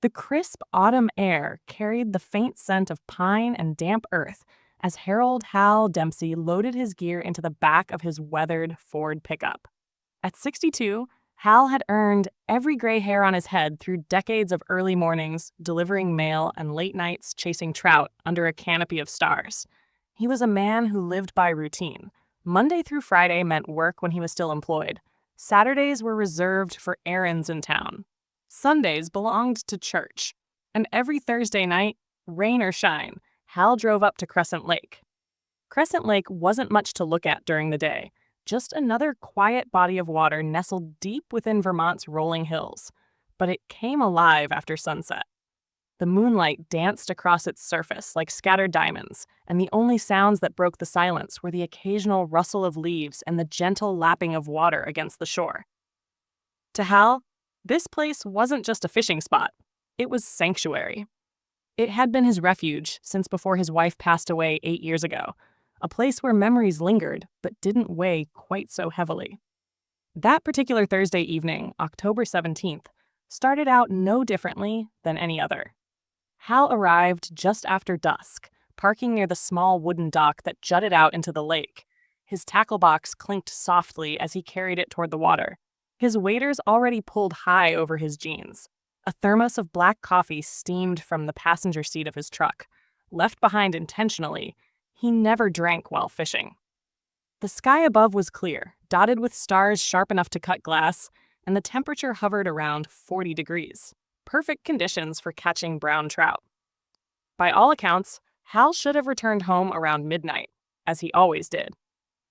The crisp autumn air carried the faint scent of pine and damp earth as Harold Hal Dempsey loaded his gear into the back of his weathered Ford pickup. At 62, Hal had earned every gray hair on his head through decades of early mornings delivering mail and late nights chasing trout under a canopy of stars. He was a man who lived by routine. Monday through Friday meant work when he was still employed. Saturdays were reserved for errands in town. Sundays belonged to church. And every Thursday night, rain or shine, Hal drove up to Crescent Lake. Crescent Lake wasn't much to look at during the day, just another quiet body of water nestled deep within Vermont's rolling hills. But it came alive after sunset. The moonlight danced across its surface like scattered diamonds, and the only sounds that broke the silence were the occasional rustle of leaves and the gentle lapping of water against the shore. To Hal, this place wasn't just a fishing spot. It was sanctuary. It had been his refuge since before his wife passed away 8 years ago, a place where memories lingered but didn't weigh quite so heavily. That particular Thursday evening, October 17th, started out no differently than any other. Hal arrived just after dusk, parking near the small wooden dock that jutted out into the lake. His tackle box clinked softly as he carried it toward the water. His waders already pulled high over his jeans. A thermos of black coffee steamed from the passenger seat of his truck. Left behind intentionally, he never drank while fishing. The sky above was clear, dotted with stars sharp enough to cut glass, and the temperature hovered around 40 degrees. Perfect conditions for catching brown trout. By all accounts, Hal should have returned home around midnight, as he always did.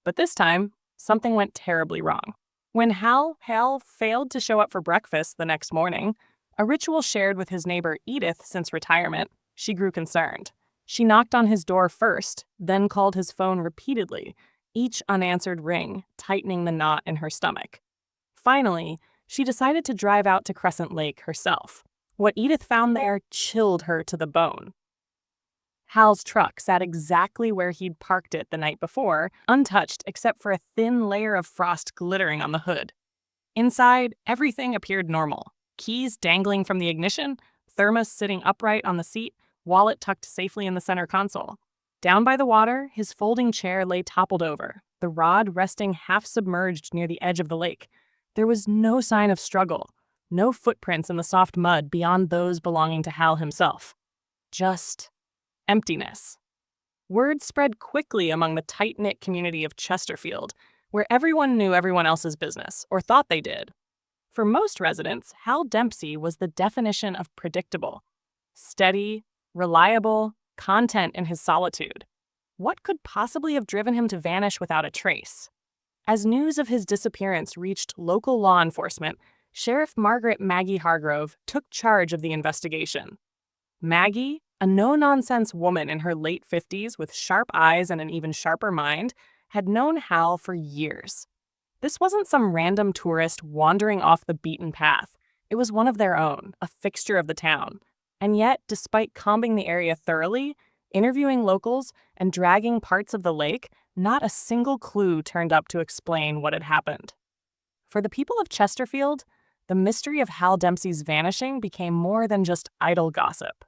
But this time, something went terribly wrong. When Hal failed to show up for breakfast the next morning, a ritual shared with his neighbor Edith since retirement, she grew concerned. She knocked on his door first, then called his phone repeatedly, each unanswered ring tightening the knot in her stomach. Finally, she decided to drive out to Crescent Lake herself. What Edith found there chilled her to the bone. Hal's truck sat exactly where he'd parked it the night before, untouched except for a thin layer of frost glittering on the hood. Inside, everything appeared normal. Keys dangling from the ignition, thermos sitting upright on the seat, wallet tucked safely in the center console. Down by the water, his folding chair lay toppled over, the rod resting half-submerged near the edge of the lake. There was no sign of struggle, no footprints in the soft mud beyond those belonging to Hal himself. Just emptiness. Word spread quickly among the tight-knit community of Chesterfield, where everyone knew everyone else's business, or thought they did. For most residents, Hal Dempsey was the definition of predictable. Steady, reliable, content in his solitude. What could possibly have driven him to vanish without a trace? As news of his disappearance reached local law enforcement, Sheriff Margaret Maggie Hargrove took charge of the investigation. Maggie, a no-nonsense woman in her late 50s with sharp eyes and an even sharper mind, had known Hal for years. This wasn't some random tourist wandering off the beaten path. It was one of their own, a fixture of the town. And yet, despite combing the area thoroughly, interviewing locals, and dragging parts of the lake, not a single clue turned up to explain what had happened. For the people of Chesterfield, the mystery of Hal Dempsey's vanishing became more than just idle gossip.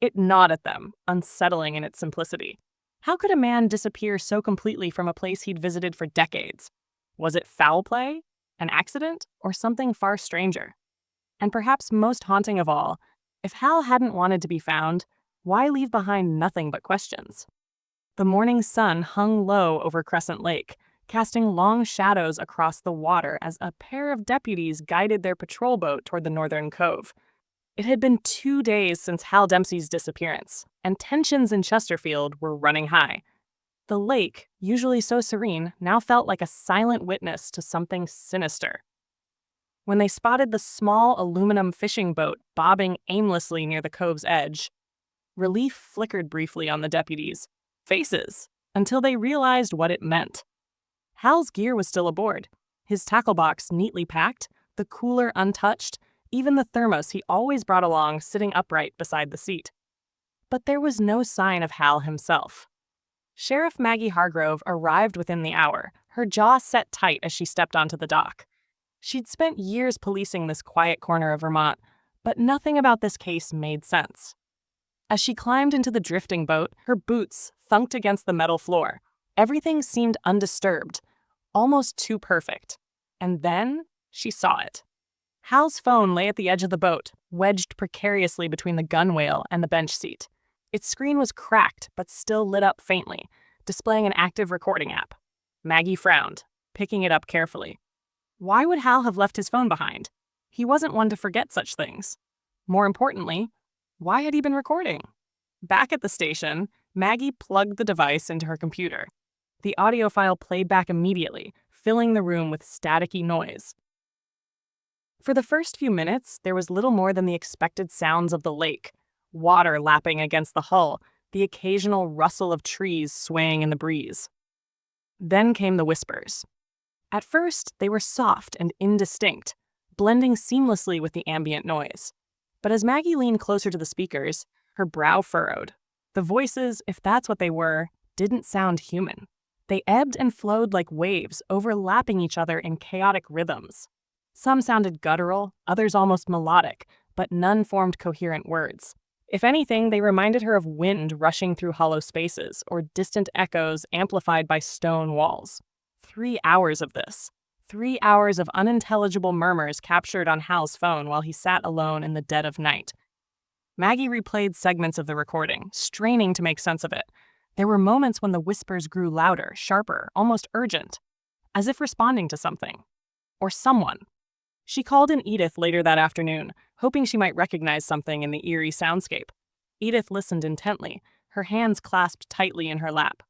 It gnawed at them, unsettling in its simplicity. How could a man disappear so completely from a place he'd visited for decades? Was it foul play, an accident, or something far stranger? And perhaps most haunting of all, if Hal hadn't wanted to be found, why leave behind nothing but questions? The morning sun hung low over Crescent Lake, casting long shadows across the water as a pair of deputies guided their patrol boat toward the northern cove. It had been 2 days since Hal Dempsey's disappearance, and tensions in Chesterfield were running high. The lake, usually so serene, now felt like a silent witness to something sinister. When they spotted the small aluminum fishing boat bobbing aimlessly near the cove's edge, relief flickered briefly on the deputies' faces until they realized what it meant. Hal's gear was still aboard, his tackle box neatly packed, the cooler untouched, even the thermos he always brought along sitting upright beside the seat. But there was no sign of Hal himself. Sheriff Maggie Hargrove arrived within the hour, her jaw set tight as she stepped onto the dock. She'd spent years policing this quiet corner of Vermont, But nothing about this case made sense. As she climbed into the drifting boat, her boots thunked against the metal floor. Everything seemed undisturbed, almost too perfect. And then she saw it. Hal's phone lay at the edge of the boat, wedged precariously between the gunwale and the bench seat. Its screen was cracked, but still lit up faintly, displaying an active recording app. Maggie frowned, picking it up carefully. Why would Hal have left his phone behind? He wasn't one to forget such things. More importantly, why had he been recording? Back at the station, Maggie plugged the device into her computer. The audio file played back immediately, filling the room with staticky noise. For the first few minutes, there was little more than the expected sounds of the lake, water lapping against the hull, the occasional rustle of trees swaying in the breeze. Then came the whispers. At first, they were soft and indistinct, blending seamlessly with the ambient noise. But as Maggie leaned closer to the speakers, her brow furrowed. The voices, if that's what they were, didn't sound human. They ebbed and flowed like waves, overlapping each other in chaotic rhythms. Some sounded guttural, others almost melodic, but none formed coherent words. If anything, they reminded her of wind rushing through hollow spaces, or distant echoes amplified by stone walls. 3 hours of this. 3 hours of unintelligible murmurs captured on Hal's phone while he sat alone in the dead of night. Maggie replayed segments of the recording, straining to make sense of it. There were moments when the whispers grew louder, sharper, almost urgent, as if responding to something. Or someone. She called in Edith later that afternoon, hoping she might recognize something in the eerie soundscape. Edith listened intently, her hands clasped tightly in her lap.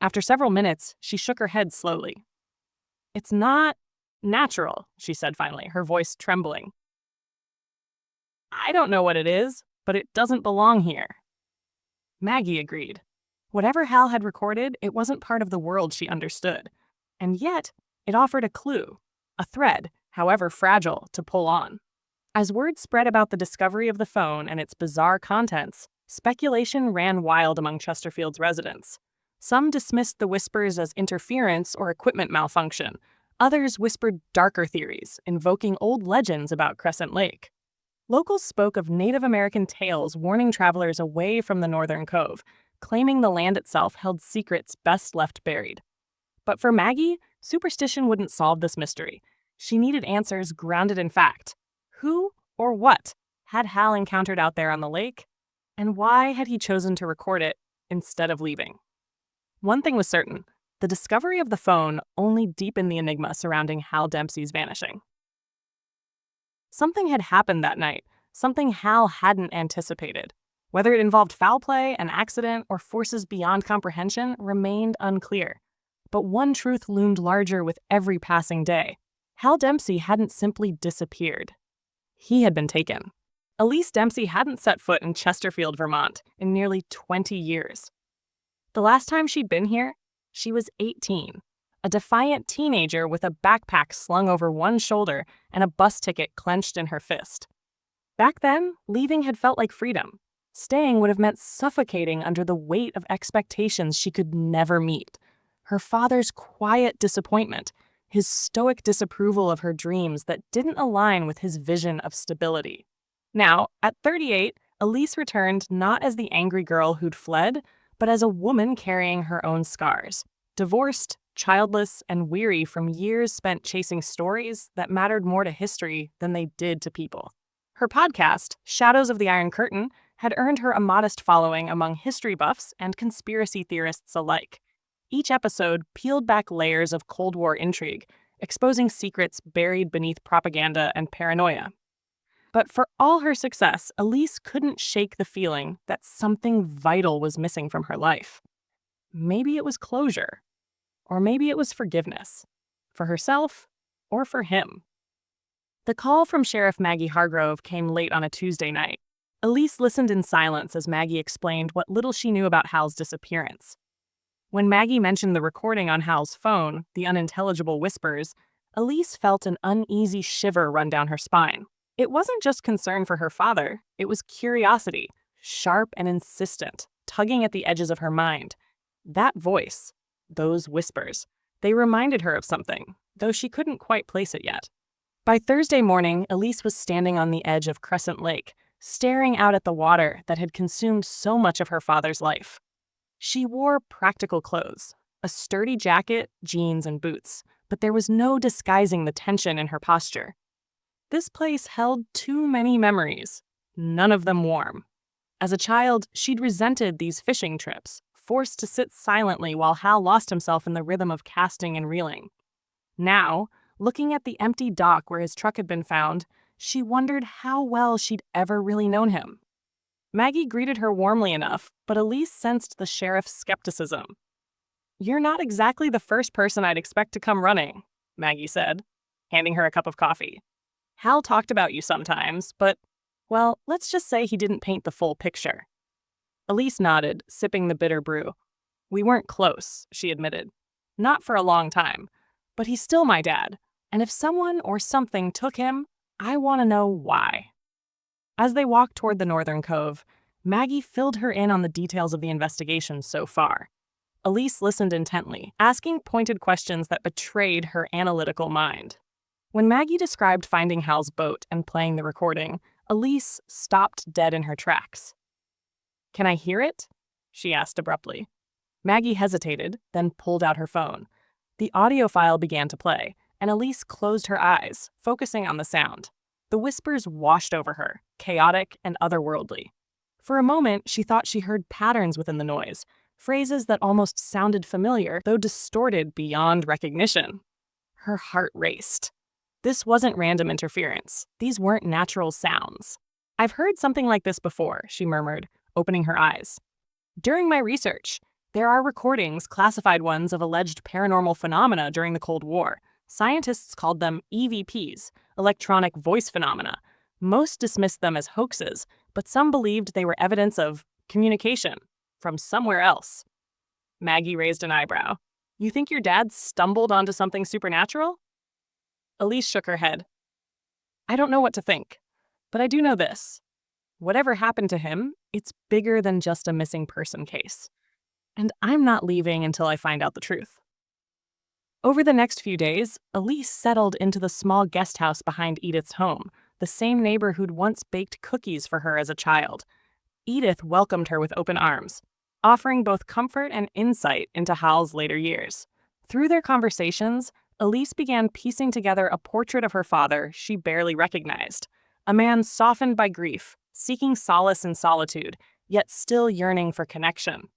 After several minutes, she shook her head slowly. "It's not natural," she said finally, her voice trembling. "I don't know what it is, but it doesn't belong here." Maggie agreed. Whatever Hal had recorded, it wasn't part of the world she understood. And yet, it offered a clue, a thread, however fragile, to pull on. As word spread about the discovery of the phone and its bizarre contents, speculation ran wild among Chesterfield's residents. Some dismissed the whispers as interference or equipment malfunction. Others whispered darker theories, invoking old legends about Crescent Lake. Locals spoke of Native American tales warning travelers away from the northern cove, claiming the land itself held secrets best left buried. But for Maggie, superstition wouldn't solve this mystery. She needed answers grounded in fact. Who or what had Hal encountered out there on the lake? And why had he chosen to record it instead of leaving? One thing was certain. The discovery of the phone only deepened the enigma surrounding Hal Dempsey's vanishing. Something had happened that night, something Hal hadn't anticipated. Whether it involved foul play, an accident, or forces beyond comprehension remained unclear. But one truth loomed larger with every passing day. Hal Dempsey hadn't simply disappeared. He had been taken. Elise Dempsey hadn't set foot in Chesterfield, Vermont, in nearly 20 years. The last time she'd been here, she was 18, a defiant teenager with a backpack slung over one shoulder and a bus ticket clenched in her fist. Back then, leaving had felt like freedom. Staying would have meant suffocating under the weight of expectations she could never meet. Her father's quiet disappointment, his stoic disapproval of her dreams that didn't align with his vision of stability. Now, at 38, Elise returned not as the angry girl who'd fled, but as a woman carrying her own scars. Divorced, childless, and weary from years spent chasing stories that mattered more to history than they did to people. Her podcast, Shadows of the Iron Curtain, had earned her a modest following among history buffs and conspiracy theorists alike. Each episode peeled back layers of Cold War intrigue, exposing secrets buried beneath propaganda and paranoia. But for all her success, Elise couldn't shake the feeling that something vital was missing from her life. Maybe it was closure, or maybe it was forgiveness, for herself or for him. The call from Sheriff Maggie Hargrove came late on a Tuesday night. Elise listened in silence as Maggie explained what little she knew about Hal's disappearance. When Maggie mentioned the recording on Hal's phone, the unintelligible whispers, Elise felt an uneasy shiver run down her spine. It wasn't just concern for her father, it was curiosity, sharp and insistent, tugging at the edges of her mind. That voice, those whispers, they reminded her of something, though she couldn't quite place it yet. By Thursday morning, Elise was standing on the edge of Crescent Lake, staring out at the water that had consumed so much of her father's life. She wore practical clothes, a sturdy jacket, jeans, and boots, but there was no disguising the tension in her posture. This place held too many memories, none of them warm. As a child, she'd resented these fishing trips, forced to sit silently while Hal lost himself in the rhythm of casting and reeling. Now, looking at the empty dock where his truck had been found, she wondered how well she'd ever really known him. Maggie greeted her warmly enough, but Elise sensed the sheriff's skepticism. "You're not exactly the first person I'd expect to come running," Maggie said, handing her a cup of coffee. "Hal talked about you sometimes, but, well, let's just say he didn't paint the full picture." Elise nodded, sipping the bitter brew. "We weren't close," she admitted. "Not for a long time. But he's still my dad, and if someone or something took him, I want to know why." As they walked toward the northern cove, Maggie filled her in on the details of the investigation so far. Elise listened intently, asking pointed questions that betrayed her analytical mind. When Maggie described finding Hal's boat and playing the recording, Elise stopped dead in her tracks. "Can I hear it?" she asked abruptly. Maggie hesitated, then pulled out her phone. The audio file began to play, and Elise closed her eyes, focusing on the sound. The whispers washed over her, chaotic and otherworldly. For a moment, she thought she heard patterns within the noise, phrases that almost sounded familiar, though distorted beyond recognition. Her heart raced. This wasn't random interference. These weren't natural sounds. "I've heard something like this before," she murmured, opening her eyes. "During my research, there are recordings, classified ones, of alleged paranormal phenomena during the Cold War. Scientists called them EVPs, electronic voice phenomena. Most dismissed them as hoaxes, but some believed they were evidence of communication from somewhere else." Maggie raised an eyebrow. "You think your dad stumbled onto something supernatural?" Elise shook her head. "I don't know what to think, but I do know this. Whatever happened to him, it's bigger than just a missing person case. And I'm not leaving until I find out the truth." Over the next few days, Elise settled into the small guest house behind Edith's home, the same neighbor who'd once baked cookies for her as a child. Edith welcomed her with open arms, offering both comfort and insight into Hal's later years. Through their conversations, Elise began piecing together a portrait of her father she barely recognized, a man softened by grief, seeking solace in solitude, yet still yearning for connection.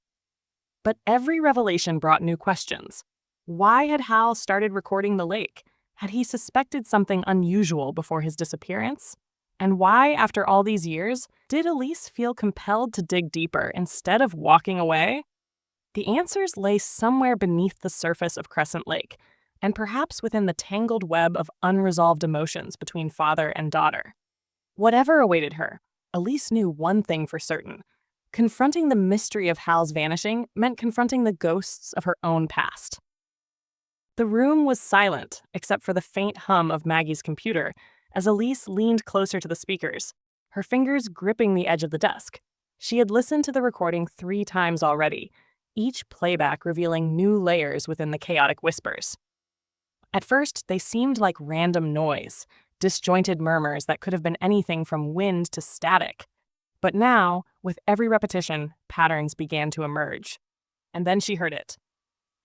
But every revelation brought new questions. Why had Hal started recording the lake? Had he suspected something unusual before his disappearance? And why, after all these years, did Elise feel compelled to dig deeper instead of walking away? The answers lay somewhere beneath the surface of Crescent Lake, and perhaps within the tangled web of unresolved emotions between father and daughter. Whatever awaited her, Elise knew one thing for certain. Confronting the mystery of Hal's vanishing meant confronting the ghosts of her own past. The room was silent, except for the faint hum of Maggie's computer, as Elise leaned closer to the speakers, her fingers gripping the edge of the desk. She had listened to the recording 3 times already, each playback revealing new layers within the chaotic whispers. At first, they seemed like random noise, disjointed murmurs that could have been anything from wind to static. But now, with every repetition, patterns began to emerge. And then she heard it.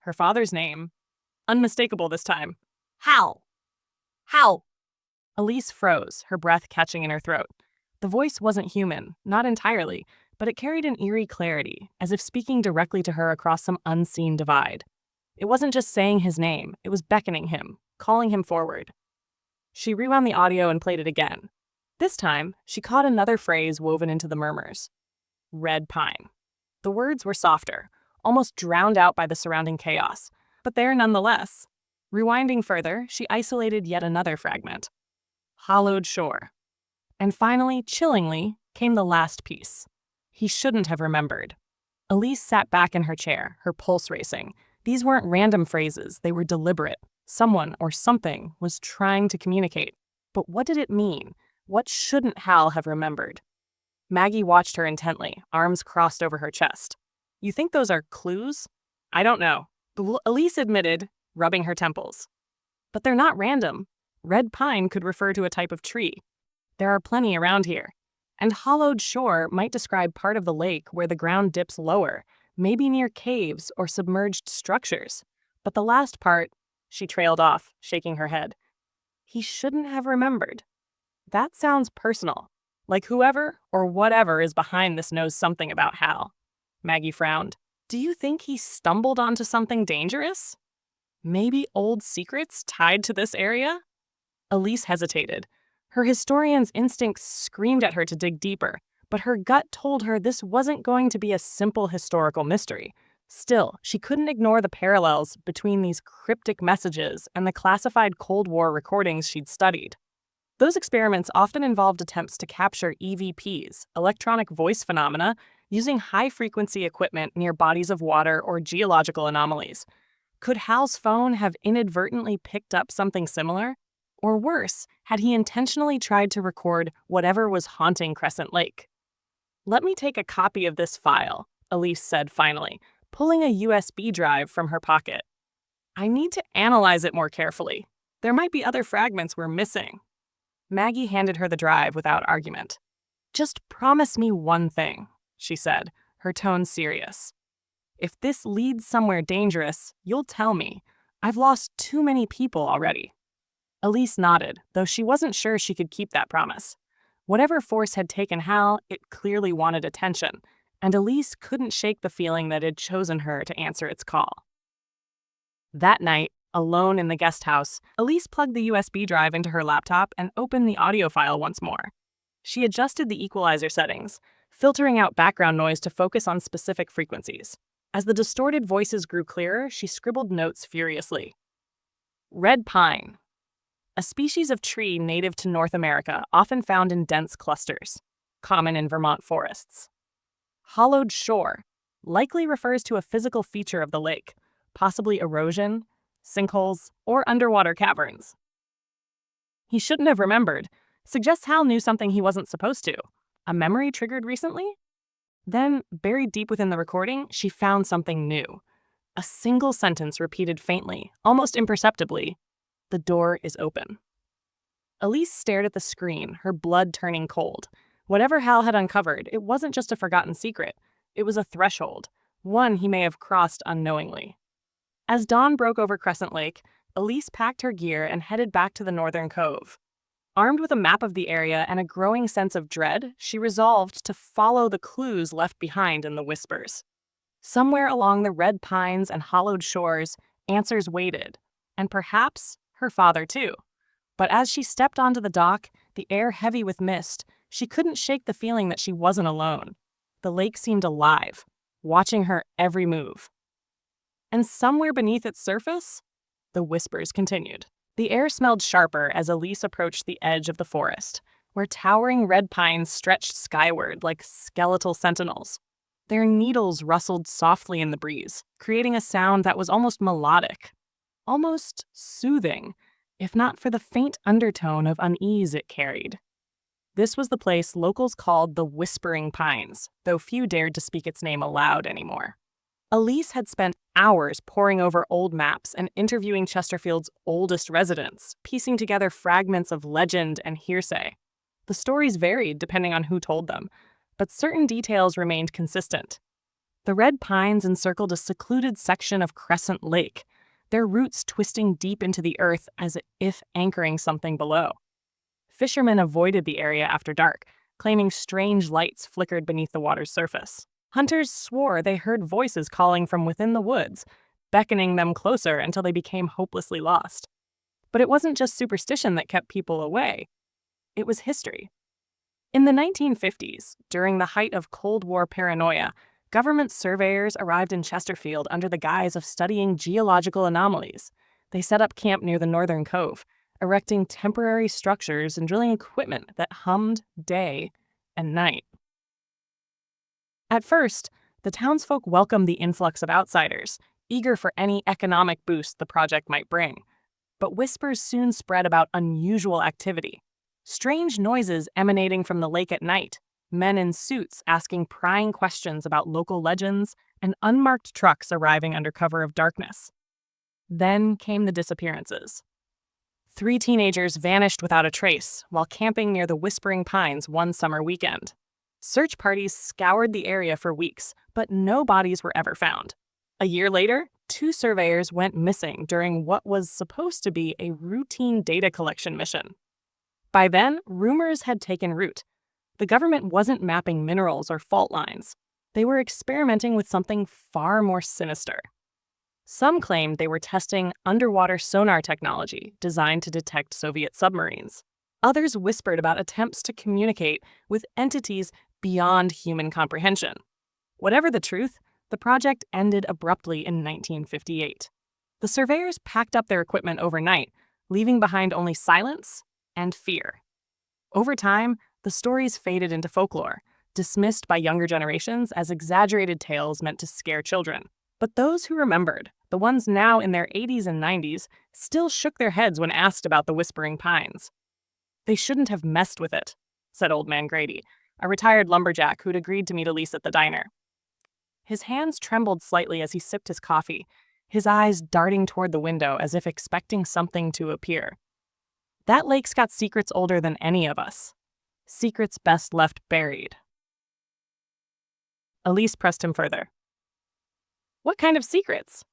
Her father's name, unmistakable this time. "Hal! Hal!" Elise froze, her breath catching in her throat. The voice wasn't human, not entirely, but it carried an eerie clarity, as if speaking directly to her across some unseen divide. It wasn't just saying his name, it was beckoning him, calling him forward. She rewound the audio and played it again. This time, she caught another phrase woven into the murmurs. Red pine. The words were softer, almost drowned out by the surrounding chaos, but there nonetheless. Rewinding further, she isolated yet another fragment. Hollowed shore. And finally, chillingly, came the last piece. He shouldn't have remembered. Elise sat back in her chair, her pulse racing. These weren't random phrases, they were deliberate. Someone or something was trying to communicate. But what did it mean? What shouldn't Hal have remembered? Maggie watched her intently, arms crossed over her chest. "You think those are clues?" "I don't know," Elise admitted, rubbing her temples. "But they're not random. Red pine could refer to a type of tree. There are plenty around here. And hollowed shore might describe part of the lake where the ground dips lower, maybe near caves or submerged structures. But the last part, she trailed off, shaking her head. He shouldn't have remembered. That sounds personal. Like whoever or whatever is behind this knows something about Hal. Maggie frowned. Do you think he stumbled onto something dangerous? Maybe old secrets tied to this area? Elise hesitated. Her historian's instincts screamed at her to dig deeper, but her gut told her this wasn't going to be a simple historical mystery. Still, she couldn't ignore the parallels between these cryptic messages and the classified Cold War recordings she'd studied. Those experiments often involved attempts to capture EVPs, electronic voice phenomena, using high-frequency equipment near bodies of water or geological anomalies. Could Hal's phone have inadvertently picked up something similar? Or worse, had he intentionally tried to record whatever was haunting Crescent Lake? Let me take a copy of this file, Elise said finally, pulling a USB drive from her pocket. I need to analyze it more carefully. There might be other fragments we're missing. Maggie handed her the drive without argument. Just promise me one thing, she said, her tone serious. If this leads somewhere dangerous, you'll tell me. I've lost too many people already. Elise nodded, though she wasn't sure she could keep that promise. Whatever force had taken Hal, it clearly wanted attention, and Elise couldn't shake the feeling that it had chosen her to answer its call. That night, alone in the guest house, Elise plugged the USB drive into her laptop and opened the audio file once more. She adjusted the equalizer settings, filtering out background noise to focus on specific frequencies. As the distorted voices grew clearer, she scribbled notes furiously. Red pine. A species of tree native to North America, often found in dense clusters, common in Vermont forests. Hollowed shore likely refers to a physical feature of the lake, possibly erosion, sinkholes, or underwater caverns. He shouldn't have remembered. Suggests Hal knew something he wasn't supposed to. A memory triggered recently? Then, buried deep within the recording, she found something new. A single sentence repeated faintly, almost imperceptibly. The door is open. Elise stared at the screen, her blood turning cold. Whatever Hal had uncovered, it wasn't just a forgotten secret. It was a threshold, one he may have crossed unknowingly. As dawn broke over Crescent Lake, Elise packed her gear and headed back to the northern cove. Armed with a map of the area and a growing sense of dread, she resolved to follow the clues left behind in the whispers. Somewhere along the red pines and hollowed shores, answers waited, and perhaps her father too. But as she stepped onto the dock, the air heavy with mist, she couldn't shake the feeling that she wasn't alone. The lake seemed alive, watching her every move. And somewhere beneath its surface, the whispers continued. The air smelled sharper as Elise approached the edge of the forest, where towering red pines stretched skyward like skeletal sentinels. Their needles rustled softly in the breeze, creating a sound that was almost melodic, almost soothing, if not for the faint undertone of unease it carried. This was the place locals called the Whispering Pines, though few dared to speak its name aloud anymore. Elise had spent hours poring over old maps and interviewing Chesterfield's oldest residents, piecing together fragments of legend and hearsay. The stories varied depending on who told them, but certain details remained consistent. The red pines encircled a secluded section of Crescent Lake, their roots twisting deep into the earth as if anchoring something below. Fishermen avoided the area after dark, claiming strange lights flickered beneath the water's surface. Hunters swore they heard voices calling from within the woods, beckoning them closer until they became hopelessly lost. But it wasn't just superstition that kept people away. It was history. In the 1950s, during the height of Cold War paranoia, government surveyors arrived in Chesterfield under the guise of studying geological anomalies. They set up camp near the northern cove, erecting temporary structures and drilling equipment that hummed day and night. At first, the townsfolk welcomed the influx of outsiders, eager for any economic boost the project might bring. But whispers soon spread about unusual activity. Strange noises emanating from the lake at night, men in suits asking prying questions about local legends, and unmarked trucks arriving under cover of darkness. Then came the disappearances. 3 teenagers vanished without a trace while camping near the Whispering Pines one summer weekend. Search parties scoured the area for weeks, but no bodies were ever found. A year later, 2 surveyors went missing during what was supposed to be a routine data collection mission. By then, rumors had taken root. The government wasn't mapping minerals or fault lines. They were experimenting with something far more sinister. Some claimed they were testing underwater sonar technology designed to detect Soviet submarines. Others whispered about attempts to communicate with entities beyond human comprehension. Whatever the truth, the project ended abruptly in 1958. The surveyors packed up their equipment overnight, leaving behind only silence and fear. Over time, the stories faded into folklore, dismissed by younger generations as exaggerated tales meant to scare children. But those who remembered, the ones now in their 80s and 90s, still shook their heads when asked about the Whispering Pines. "They shouldn't have messed with it," said Old Man Grady, a retired lumberjack who'd agreed to meet Elise at the diner. His hands trembled slightly as he sipped his coffee, his eyes darting toward the window as if expecting something to appear. "That lake's got secrets older than any of us. Secrets best left buried." Elise pressed him further. "What kind of secrets?"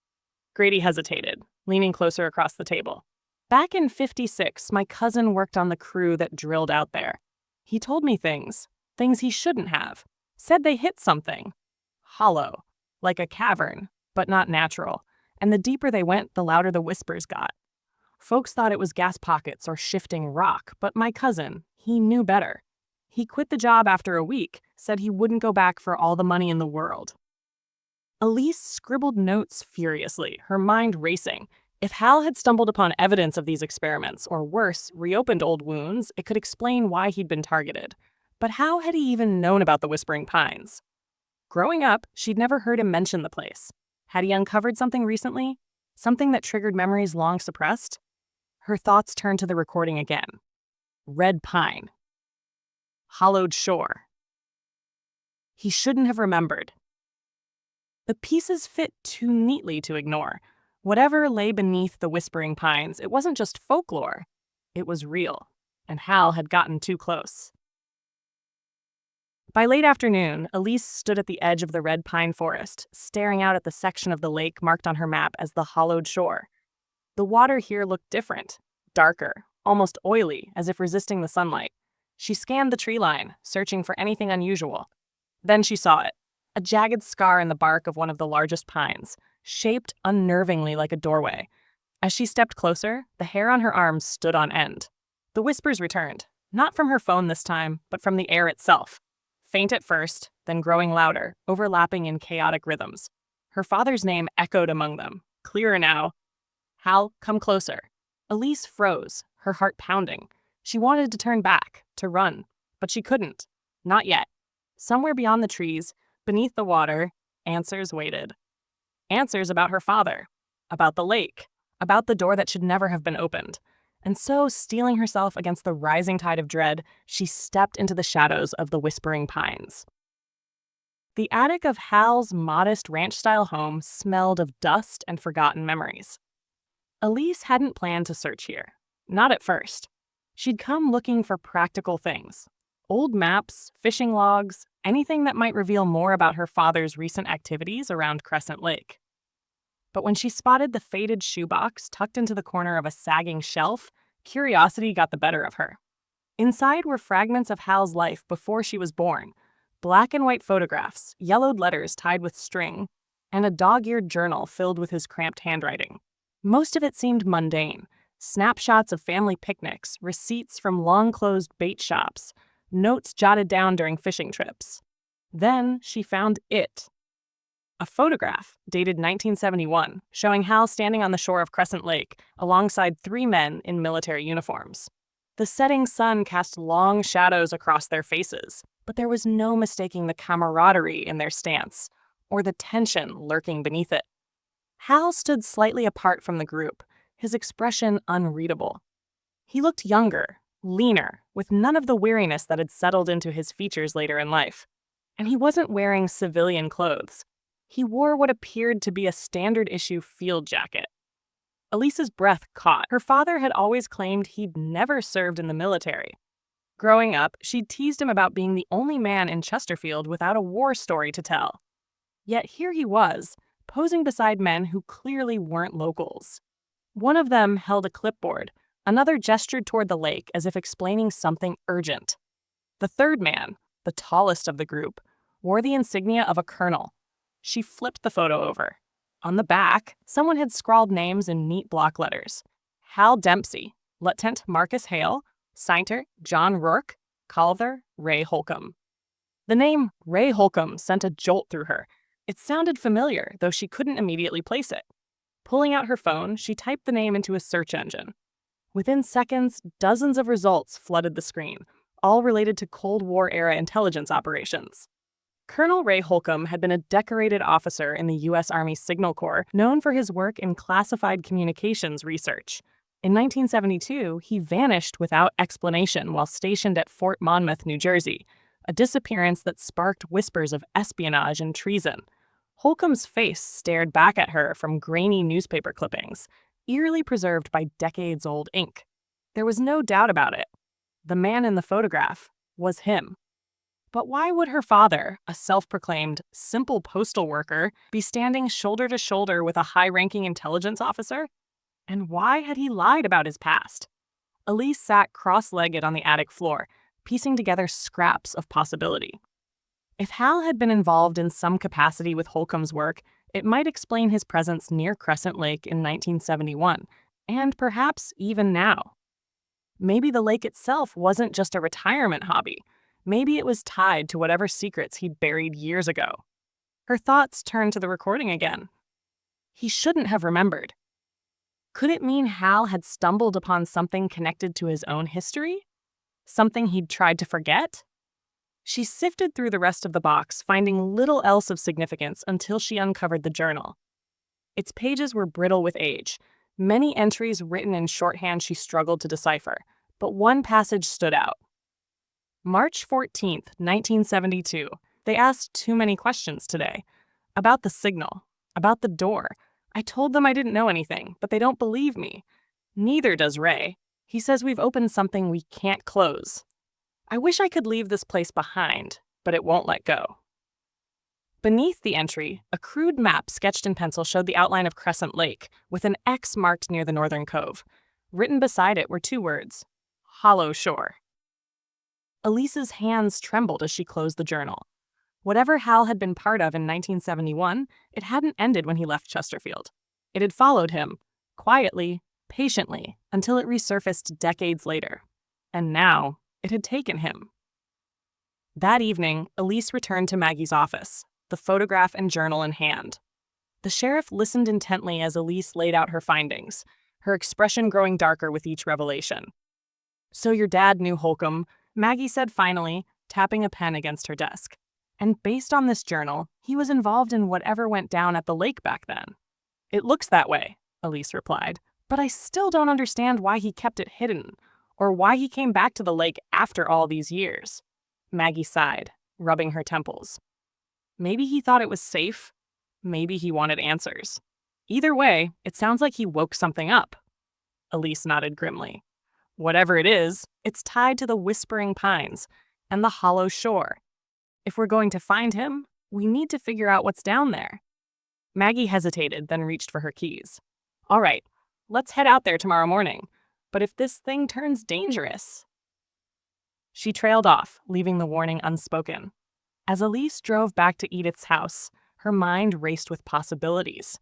Grady hesitated, leaning closer across the table. "Back in '56, my cousin worked on the crew that drilled out there. He told me things he shouldn't have. Said they hit something. Hollow, like a cavern, but not natural. And the deeper they went, the louder the whispers got. Folks thought it was gas pockets or shifting rock, but my cousin, he knew better. He quit the job after a week, said he wouldn't go back for all the money in the world." Elise scribbled notes furiously, her mind racing. If Hal had stumbled upon evidence of these experiments, or worse, reopened old wounds, it could explain why he'd been targeted. But how had he even known about the Whispering Pines? Growing up, she'd never heard him mention the place. Had he uncovered something recently? Something that triggered memories long suppressed? Her thoughts turned to the recording again. Red pine. Hollowed shore. He shouldn't have remembered. The pieces fit too neatly to ignore. Whatever lay beneath the Whispering Pines, it wasn't just folklore. It was real, and Hal had gotten too close. By late afternoon, Elise stood at the edge of the red pine forest, staring out at the section of the lake marked on her map as the hollowed shore. The water here looked different, darker, almost oily, as if resisting the sunlight. She scanned the tree line, searching for anything unusual. Then she saw it, a jagged scar in the bark of one of the largest pines, shaped unnervingly like a doorway. As she stepped closer, the hair on her arms stood on end. The whispers returned, not from her phone this time, but from the air itself. Faint at first, then growing louder, overlapping in chaotic rhythms. Her father's name echoed among them, clearer now. "Hal, come closer." Elise froze, her heart pounding. She wanted to turn back, to run, but she couldn't. Not yet. Somewhere beyond the trees, beneath the water, answers waited. Answers about her father, about the lake, about the door that should never have been opened. And so, steeling herself against the rising tide of dread, she stepped into the shadows of the Whispering Pines. The attic of Hal's modest ranch-style home smelled of dust and forgotten memories. Elise hadn't planned to search here. Not at first. She'd come looking for practical things. Old maps, fishing logs, anything that might reveal more about her father's recent activities around Crescent Lake. But when she spotted the faded shoebox tucked into the corner of a sagging shelf, curiosity got the better of her. Inside were fragments of Hal's life before she was born, black and white photographs, yellowed letters tied with string, and a dog-eared journal filled with his cramped handwriting. Most of it seemed mundane, snapshots of family picnics, receipts from long-closed bait shops, notes jotted down during fishing trips. Then she found it. A photograph, dated 1971, showing Hal standing on the shore of Crescent Lake alongside 3 men in military uniforms. The setting sun cast long shadows across their faces, but there was no mistaking the camaraderie in their stance, or the tension lurking beneath it. Hal stood slightly apart from the group, his expression unreadable. He looked younger, leaner, with none of the weariness that had settled into his features later in life. And he wasn't wearing civilian clothes. He wore what appeared to be a standard-issue field jacket. Elise's breath caught. Her father had always claimed he'd never served in the military. Growing up, she'd teased him about being the only man in Chesterfield without a war story to tell. Yet here he was, posing beside men who clearly weren't locals. One of them held a clipboard, another gestured toward the lake as if explaining something urgent. The third man, the tallest of the group, wore the insignia of a colonel. She flipped the photo over. On the back, someone had scrawled names in neat block letters. Hal Dempsey, Lieutenant Marcus Hale, Seinter, John Rourke, Calther, Ray Holcomb. The name Ray Holcomb sent a jolt through her. It sounded familiar, though she couldn't immediately place it. Pulling out her phone, she typed the name into a search engine. Within seconds, dozens of results flooded the screen, all related to Cold War-era intelligence operations. Colonel Ray Holcomb had been a decorated officer in the U.S. Army Signal Corps, known for his work in classified communications research. In 1972, he vanished without explanation while stationed at Fort Monmouth, New Jersey, a disappearance that sparked whispers of espionage and treason. Holcomb's face stared back at her from grainy newspaper clippings, eerily preserved by decades-old ink. There was no doubt about it. The man in the photograph was him. But why would her father, a self-proclaimed simple postal worker, be standing shoulder to shoulder with a high-ranking intelligence officer? And why had he lied about his past? Elise sat cross-legged on the attic floor, piecing together scraps of possibility. If Hal had been involved in some capacity with Holcomb's work, it might explain his presence near Crescent Lake in 1971, and perhaps even now. Maybe the lake itself wasn't just a retirement hobby. Maybe it was tied to whatever secrets he'd buried years ago. Her thoughts turned to the recording again. He shouldn't have remembered. Could it mean Hal had stumbled upon something connected to his own history? Something he'd tried to forget? She sifted through the rest of the box, finding little else of significance until she uncovered the journal. Its pages were brittle with age, many entries written in shorthand she struggled to decipher, but one passage stood out. March 14th, 1972. They asked too many questions today. About the signal, about the door. I told them I didn't know anything, but they don't believe me. Neither does Ray. He says we've opened something we can't close. I wish I could leave this place behind, but it won't let go. Beneath the entry, a crude map sketched in pencil showed the outline of Crescent Lake, with an X marked near the northern cove. Written beside it were two words: Hollow Shore. Elise's hands trembled as she closed the journal. Whatever Hal had been part of in 1971, it hadn't ended when he left Chesterfield. It had followed him, quietly, patiently, until it resurfaced decades later. And now, it had taken him. That evening, Elise returned to Maggie's office, the photograph and journal in hand. The sheriff listened intently as Elise laid out her findings, her expression growing darker with each revelation. "So your dad knew Holcomb," Maggie said finally, tapping a pen against her desk. "And based on this journal, he was involved in whatever went down at the lake back then." "It looks that way," Elise replied, "but I still don't understand why he kept it hidden, or why he came back to the lake after all these years." Maggie sighed, rubbing her temples. Maybe he thought it was safe. Maybe he wanted answers. Either way, it sounds like he woke something up. Elise nodded grimly. Whatever it is, it's tied to the Whispering Pines and the Hollow Shore. If we're going to find him, we need to figure out what's down there. Maggie hesitated, then reached for her keys. "All right, let's head out there tomorrow morning. But if this thing turns dangerous..." She trailed off, leaving the warning unspoken. As Elise drove back to Edith's house, her mind raced with possibilities.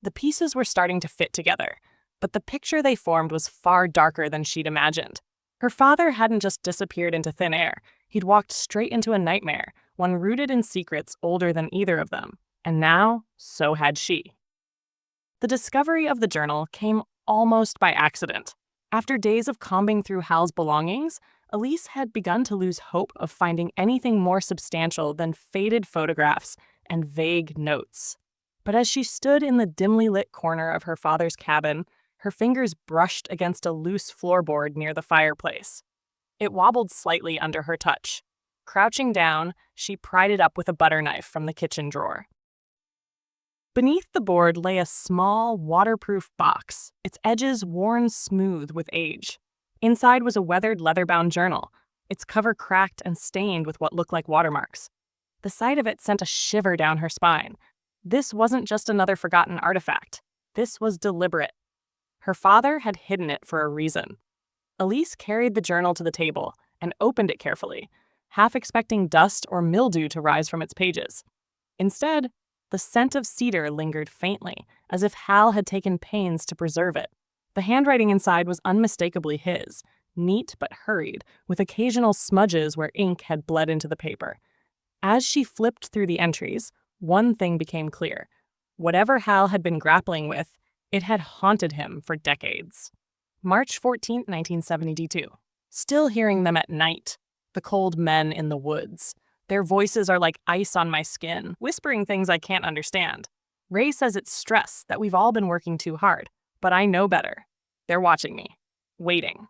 The pieces were starting to fit together, but the picture they formed was far darker than she'd imagined. Her father hadn't just disappeared into thin air. He'd walked straight into a nightmare, one rooted in secrets older than either of them. And now, so had she. The discovery of the journal came almost by accident. After days of combing through Hal's belongings, Elise had begun to lose hope of finding anything more substantial than faded photographs and vague notes. But as she stood in the dimly lit corner of her father's cabin, her fingers brushed against a loose floorboard near the fireplace. It wobbled slightly under her touch. Crouching down, she pried it up with a butter knife from the kitchen drawer. Beneath the board lay a small, waterproof box, its edges worn smooth with age. Inside was a weathered leather-bound journal, its cover cracked and stained with what looked like watermarks. The sight of it sent a shiver down her spine. This wasn't just another forgotten artifact. This was deliberate. Her father had hidden it for a reason. Elise carried the journal to the table and opened it carefully, half expecting dust or mildew to rise from its pages. Instead, the scent of cedar lingered faintly, as if Hal had taken pains to preserve it. The handwriting inside was unmistakably his, neat but hurried, with occasional smudges where ink had bled into the paper. As she flipped through the entries, one thing became clear. Whatever Hal had been grappling with, it had haunted him for decades. March 14, 1972. Still hearing them at night. The cold men in the woods. Their voices are like ice on my skin, whispering things I can't understand. Ray says it's stress, that we've all been working too hard. But I know better. They're watching me. Waiting.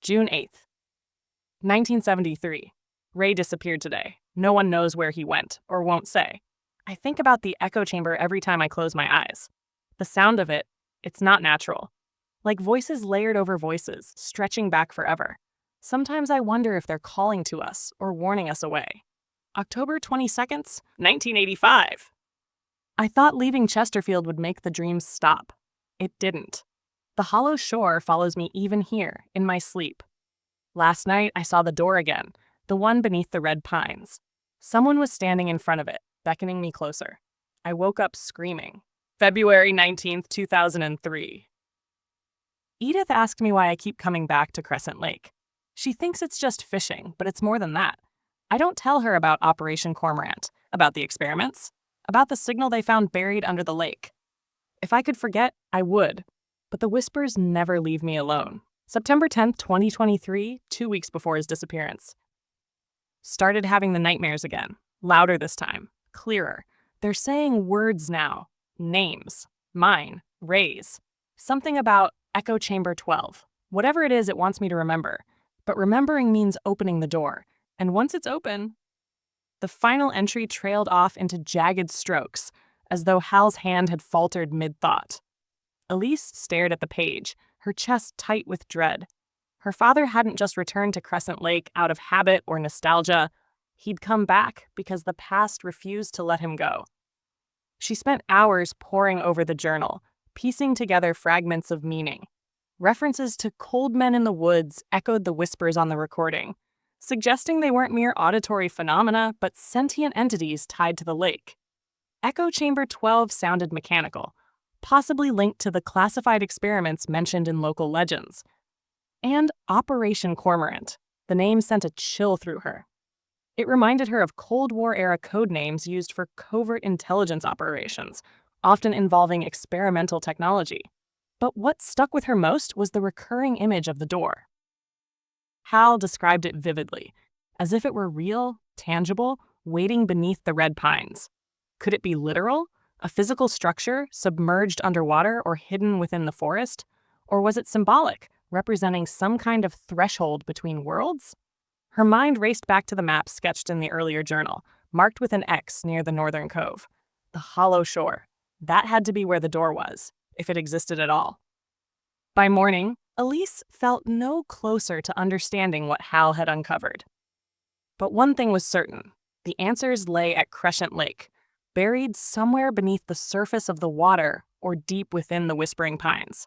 June 8th. 1973. Ray disappeared today. No one knows where he went, or won't say. I think about the echo chamber every time I close my eyes. The sound of it, it's not natural. Like voices layered over voices, stretching back forever. Sometimes I wonder if they're calling to us or warning us away. October 22nd, 1985. I thought leaving Chesterfield would make the dreams stop. It didn't. The hollow shore follows me even here, in my sleep. Last night, I saw the door again, the one beneath the red pines. Someone was standing in front of it, beckoning me closer. I woke up screaming. February 19th, 2003. Edith asked me why I keep coming back to Crescent Lake. She thinks it's just fishing, but it's more than that. I don't tell her about Operation Cormorant, about the experiments, about the signal they found buried under the lake. If I could forget, I would. But the whispers never leave me alone. September 10th, 2023, 2 weeks before his disappearance. Started having the nightmares again. Louder this time. Clearer. They're saying words now. Names. Mine. Ray's. Something about Echo Chamber 12. Whatever it is, it wants me to remember. But remembering means opening the door. And once it's open, the final entry trailed off into jagged strokes, as though Hal's hand had faltered mid-thought. Elise stared at the page, her chest tight with dread. Her father hadn't just returned to Crescent Lake out of habit or nostalgia. He'd come back because the past refused to let him go. She spent hours poring over the journal, piecing together fragments of meaning. References to cold men in the woods echoed the whispers on the recording, suggesting they weren't mere auditory phenomena, but sentient entities tied to the lake. Echo Chamber 12 sounded mechanical, possibly linked to the classified experiments mentioned in local legends. And Operation Cormorant. The name sent a chill through her. It reminded her of Cold War-era code names used for covert intelligence operations, often involving experimental technology. But what stuck with her most was the recurring image of the door. Hal described it vividly, as if it were real, tangible, waiting beneath the red pines. Could it be literal? A physical structure, submerged underwater or hidden within the forest? Or was it symbolic, representing some kind of threshold between worlds? Her mind raced back to the map sketched in the earlier journal, marked with an X near the northern cove. The hollow shore. That had to be where the door was, if it existed at all. By morning, Elise felt no closer to understanding what Hal had uncovered. But one thing was certain. The answers lay at Crescent Lake, buried somewhere beneath the surface of the water or deep within the whispering pines.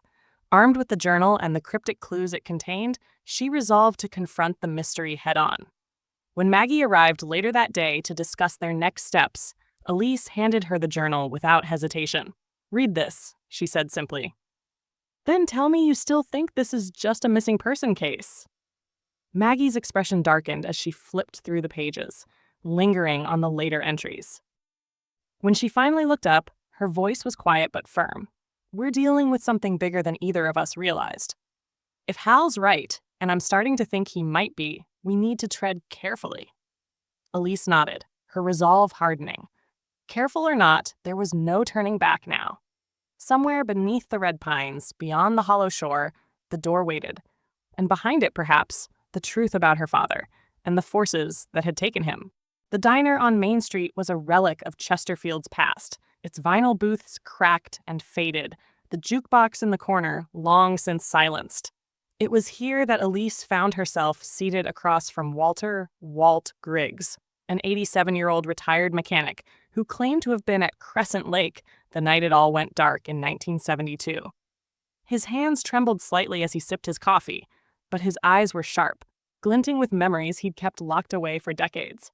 Armed with the journal and the cryptic clues it contained, she resolved to confront the mystery head-on. When Maggie arrived later that day to discuss their next steps, Elise handed her the journal without hesitation. "Read this," she said simply. "Then tell me you still think this is just a missing person case." Maggie's expression darkened as she flipped through the pages, lingering on the later entries. When she finally looked up, her voice was quiet but firm. "We're dealing with something bigger than either of us realized. If Hal's right, and I'm starting to think he might be, we need to tread carefully." Elise nodded, her resolve hardening. Careful or not, there was no turning back now. Somewhere beneath the red pines, beyond the hollow shore, the door waited. And behind it, perhaps, the truth about her father and the forces that had taken him. The diner on Main Street was a relic of Chesterfield's past, its vinyl booths cracked and faded, the jukebox in the corner long since silenced. It was here that Elise found herself seated across from Walt Griggs, an 87-year-old retired mechanic who claimed to have been at Crescent Lake the night it all went dark in 1972. His hands trembled slightly as he sipped his coffee, but his eyes were sharp, glinting with memories he'd kept locked away for decades.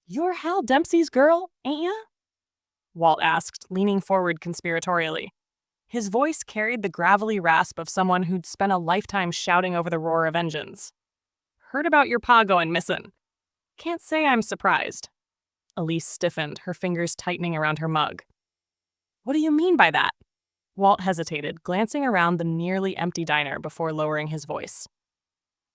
"You're Hal Dempsey's girl, ain't ya?" Walt asked, leaning forward conspiratorially. His voice carried the gravelly rasp of someone who'd spent a lifetime shouting over the roar of engines. "Heard about your pa going missin'. Can't say I'm surprised." Elise stiffened, her fingers tightening around her mug. "What do you mean by that?" Walt hesitated, glancing around the nearly empty diner before lowering his voice.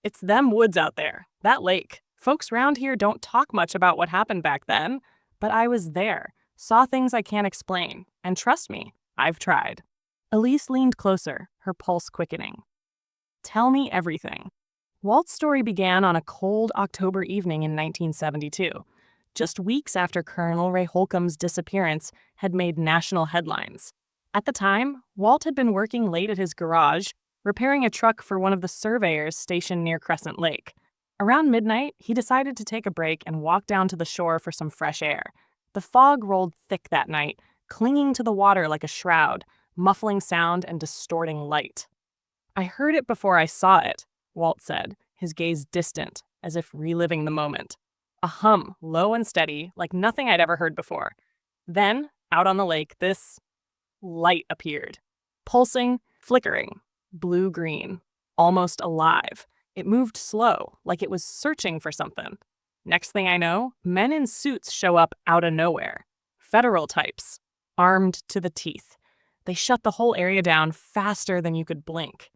"It's them woods out there, that lake. Folks round here don't talk much about what happened back then, but I was there, saw things I can't explain, and trust me, I've tried." Elise leaned closer, her pulse quickening. "Tell me everything." Walt's story began on a cold October evening in 1972, just weeks after Colonel Ray Holcomb's disappearance had made national headlines. At the time, Walt had been working late at his garage, repairing a truck for one of the surveyors stationed near Crescent Lake. Around midnight, he decided to take a break and walk down to the shore for some fresh air. The fog rolled thick that night, clinging to the water like a shroud, muffling sound and distorting light. "I heard it before I saw it," Walt said, his gaze distant, as if reliving the moment. A hum, low and steady, like nothing I'd ever heard before. Then, out on the lake, this light appeared. Pulsing, flickering, blue-green, almost alive. It moved slow, like it was searching for something. Next thing I know, men in suits show up out of nowhere. Federal types, armed to the teeth. They shut the whole area down faster than you could blink.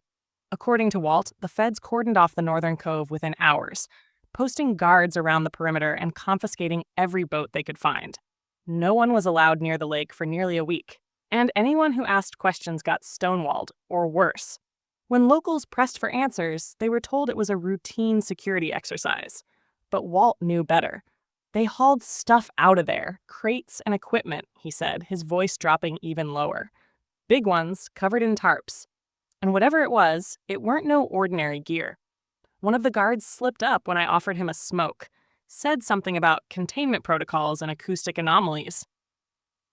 According to Walt, the feds cordoned off the northern cove within hours, posting guards around the perimeter and confiscating every boat they could find. No one was allowed near the lake for nearly a week, and anyone who asked questions got stonewalled, or worse. When locals pressed for answers, they were told it was a routine security exercise. But Walt knew better. "They hauled stuff out of there, crates and equipment," he said, his voice dropping even lower. "Big ones, covered in tarps. And whatever it weren't no ordinary gear. One of the guards slipped up when I offered him a smoke, said something about containment protocols and acoustic anomalies.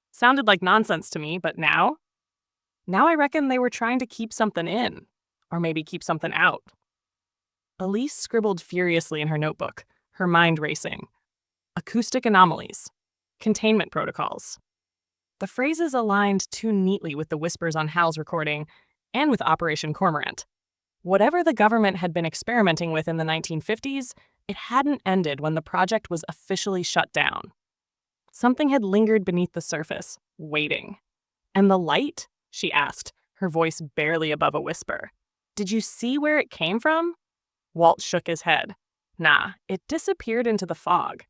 Sounded like nonsense to me, but now I reckon they were trying to keep something in, or maybe keep something out." Elise scribbled furiously in her notebook, her mind racing. Acoustic anomalies. Containment protocols. The phrases aligned too neatly with the whispers on Hal's recording and with Operation Cormorant. Whatever the government had been experimenting with in the 1950s, it hadn't ended when the project was officially shut down. Something had lingered beneath the surface, waiting. "And the light?" she asked, her voice barely above a whisper. "Did you see where it came from?" Walt shook his head. "Nah, it disappeared into the fog.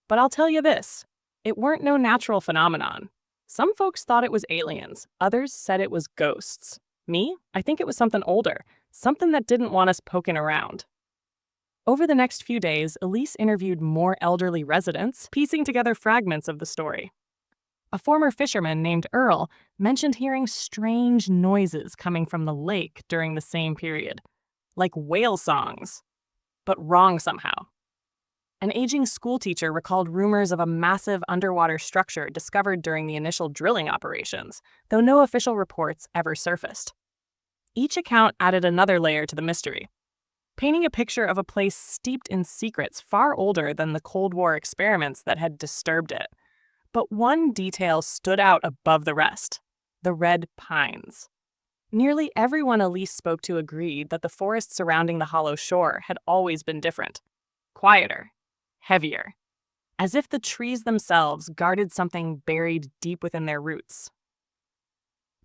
But I'll tell you this, it weren't no natural phenomenon. Some folks thought it was aliens, others said it was ghosts. Me, I think it was something older, something that didn't want us poking around." Over the next few days, Elise interviewed more elderly residents, piecing together fragments of the story. A former fisherman named Earl mentioned hearing strange noises coming from the lake during the same period, like whale songs, but wrong somehow. An aging schoolteacher recalled rumors of a massive underwater structure discovered during the initial drilling operations, though no official reports ever surfaced. Each account added another layer to the mystery, painting a picture of a place steeped in secrets far older than the Cold War experiments that had disturbed it. But one detail stood out above the rest: the red pines. Nearly everyone Elise spoke to agreed that the forest surrounding the hollow shore had always been different, quieter, heavier, as if the trees themselves guarded something buried deep within their roots.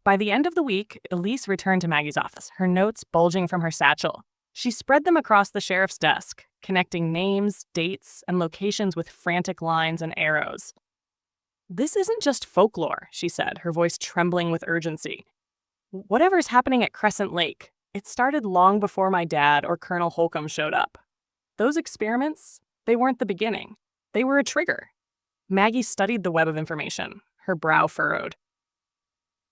By the end of the week, Elise returned to Maggie's office, her notes bulging from her satchel. She spread them across the sheriff's desk, connecting names, dates, and locations with frantic lines and arrows. "This isn't just folklore," she said, her voice trembling with urgency. "Whatever's happening at Crescent Lake, it started long before my dad or Colonel Holcomb showed up. Those experiments, they weren't the beginning. They were a trigger." Maggie studied the web of information, her brow furrowed.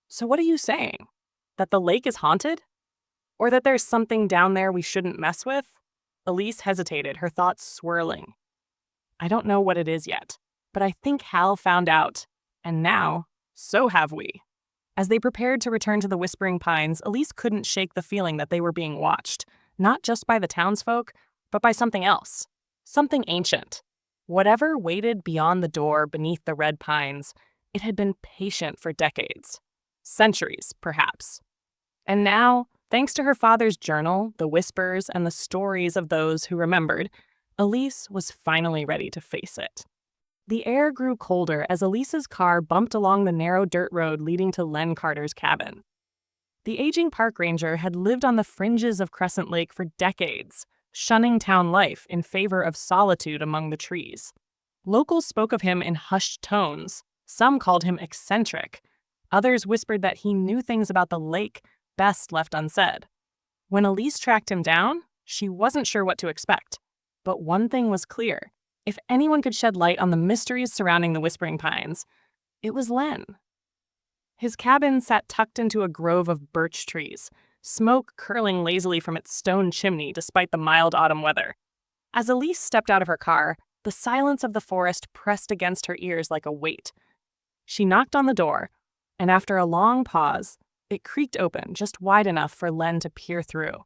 So what are you saying? That the lake is haunted? Or that there's something down there we shouldn't mess with? Elise hesitated, her thoughts swirling. I don't know what it is yet, but I think Hal found out. And now, so have we. As they prepared to return to the Whispering Pines, Elise couldn't shake the feeling that they were being watched, not just by the townsfolk, but by something else. Something ancient. Whatever waited beyond the door beneath the red pines, it had been patient for decades. Centuries, perhaps. And now, thanks to her father's journal, the whispers, and the stories of those who remembered, Elise was finally ready to face it. The air grew colder as Elise's car bumped along the narrow dirt road leading to Len Carter's cabin. The aging park ranger had lived on the fringes of Crescent Lake for decades, shunning town life in favor of solitude among the trees. Locals spoke of him in hushed tones. Some called him eccentric. Others whispered that he knew things about the lake best left unsaid. When Elise tracked him down, she wasn't sure what to expect. But one thing was clear. If anyone could shed light on the mysteries surrounding the Whispering Pines, it was Len. His cabin sat tucked into a grove of birch trees, smoke curling lazily from its stone chimney despite the mild autumn weather. As Elise stepped out of her car, the silence of the forest pressed against her ears like a weight. She knocked on the door, and after a long pause, it creaked open just wide enough for Len to peer through.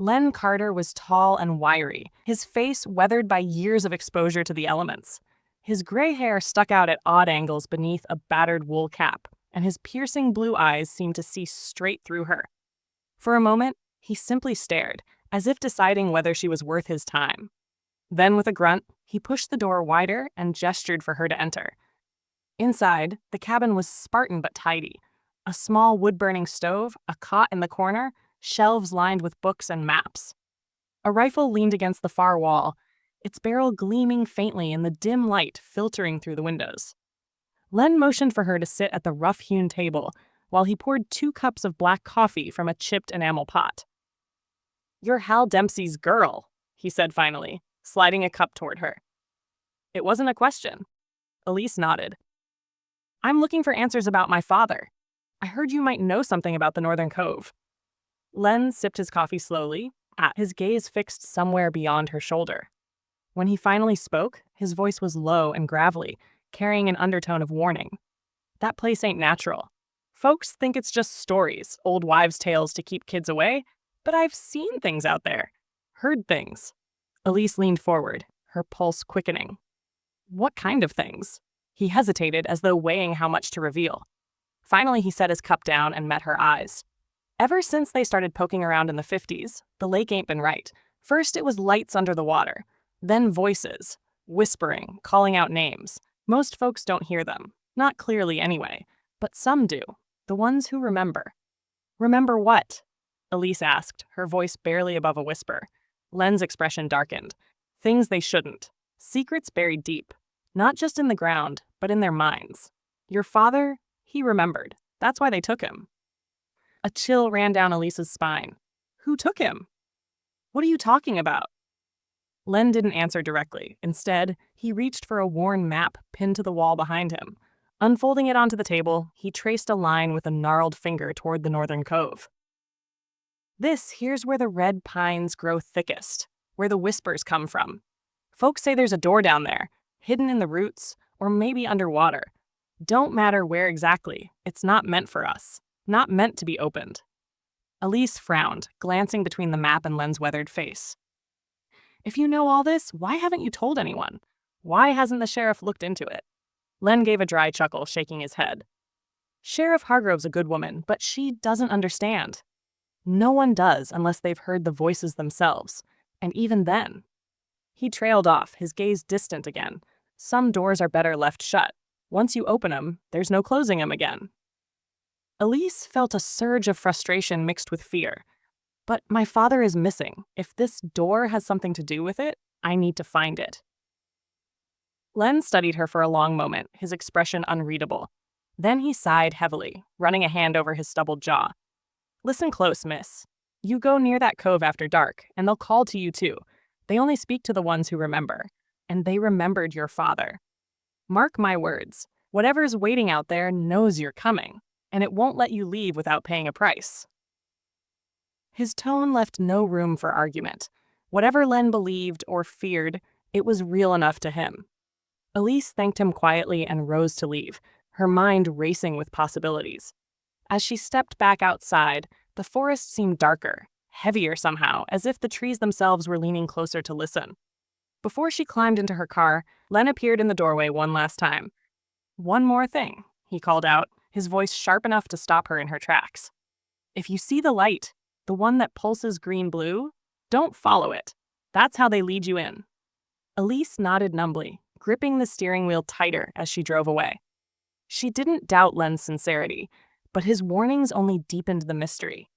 Len Carter was tall and wiry, his face weathered by years of exposure to the elements. His gray hair stuck out at odd angles beneath a battered wool cap, and his piercing blue eyes seemed to see straight through her. For a moment, he simply stared, as if deciding whether she was worth his time. Then, with a grunt, he pushed the door wider and gestured for her to enter. Inside, the cabin was Spartan but tidy. A small wood-burning stove, a cot in the corner, shelves lined with books and maps. A rifle leaned against the far wall, its barrel gleaming faintly in the dim light filtering through the windows. Len motioned for her to sit at the rough-hewn table while he poured 2 cups of black coffee from a chipped enamel pot. "You're Hal Dempsey's girl," he said finally, sliding a cup toward her. It wasn't a question. Elise nodded. "I'm looking for answers about my father. I heard you might know something about the Northern Cove." Len sipped his coffee slowly, his gaze fixed somewhere beyond her shoulder. When he finally spoke, his voice was low and gravelly, carrying an undertone of warning. "That place ain't natural. Folks think it's just stories, old wives' tales to keep kids away, but I've seen things out there. Heard things." Elise leaned forward, her pulse quickening. "What kind of things?" He hesitated as though weighing how much to reveal. Finally, he set his cup down and met her eyes. Ever since they started poking around in the 50s, the lake ain't been right. First, it was lights under the water. Then voices, whispering, calling out names. Most folks don't hear them. Not clearly anyway. But some do. The ones who remember. "Remember what?" Elise asked, her voice barely above a whisper. Len's expression darkened. "Things they shouldn't. Secrets buried deep. Not just in the ground, but in their minds. Your father, he remembered. That's why they took him." A chill ran down Elise's spine. "Who took him?" "What are you talking about?" Len didn't answer directly. Instead, he reached for a worn map pinned to the wall behind him. Unfolding it onto the table, he traced a line with a gnarled finger toward the Northern Cove. Here's where the red pines grow thickest, where the whispers come from. Folks say there's a door down there, hidden in the roots, or maybe underwater. Don't matter where exactly, it's not meant for us. Not meant to be opened. Elise frowned, glancing between the map and Len's weathered face. "If you know all this, why haven't you told anyone? Why hasn't the sheriff looked into it?" Len gave a dry chuckle, shaking his head. "Sheriff Hargrove's a good woman, but she doesn't understand. No one does unless they've heard the voices themselves, and even then." He trailed off, his gaze distant again. Some doors are better left shut. Once you open them, there's no closing them again. Elise felt a surge of frustration mixed with fear. "But my father is missing. If this door has something to do with it, I need to find it." Len studied her for a long moment, his expression unreadable. Then he sighed heavily, running a hand over his stubbled jaw. "Listen close, miss. You go near that cove after dark, and they'll call to you too. They only speak to the ones who remember. And they remembered your father. Mark my words. Whatever's waiting out there knows you're coming, and it won't let you leave without paying a price. His tone left no room for argument. Whatever Len believed or feared, it was real enough to him. Elise thanked him quietly and rose to leave, her mind racing with possibilities. As she stepped back outside, the forest seemed darker, heavier somehow, as if the trees themselves were leaning closer to listen. Before she climbed into her car, Len appeared in the doorway one last time. "One more thing," he called out, his voice sharp enough to stop her in her tracks. "If you see the light, the one that pulses green-blue, don't follow it. That's how they lead you in." Elise nodded numbly, gripping the steering wheel tighter as she drove away. She didn't doubt Len's sincerity, but his warnings only deepened the mystery.